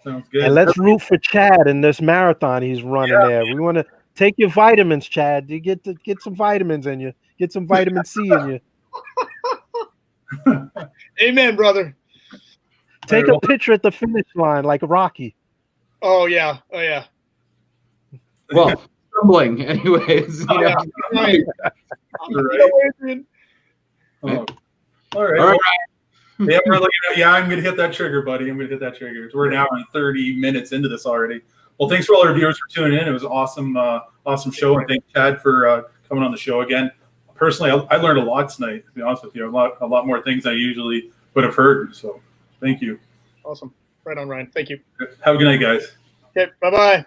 Sounds good. And let's root for Chad in this marathon he's running there. We want to take your vitamins, Chad. You get some vitamins in you. Get some vitamin C in you. Amen, brother. Take a picture at the finish line like Rocky. Oh yeah. Well, stumbling, anyways. All right. All right. Yeah, I'm going to hit that trigger, buddy. I'm going to hit that trigger. We're an hour and 30 minutes into this already. Well, thanks for all our viewers for tuning in. It was an awesome show. And thanks, Chad, for coming on the show again. Personally, I learned a lot tonight, to be honest with you. A lot more things I usually would have heard. So thank you. Awesome. Right on, Ryan. Thank you. Have a good night, guys. Okay, bye-bye.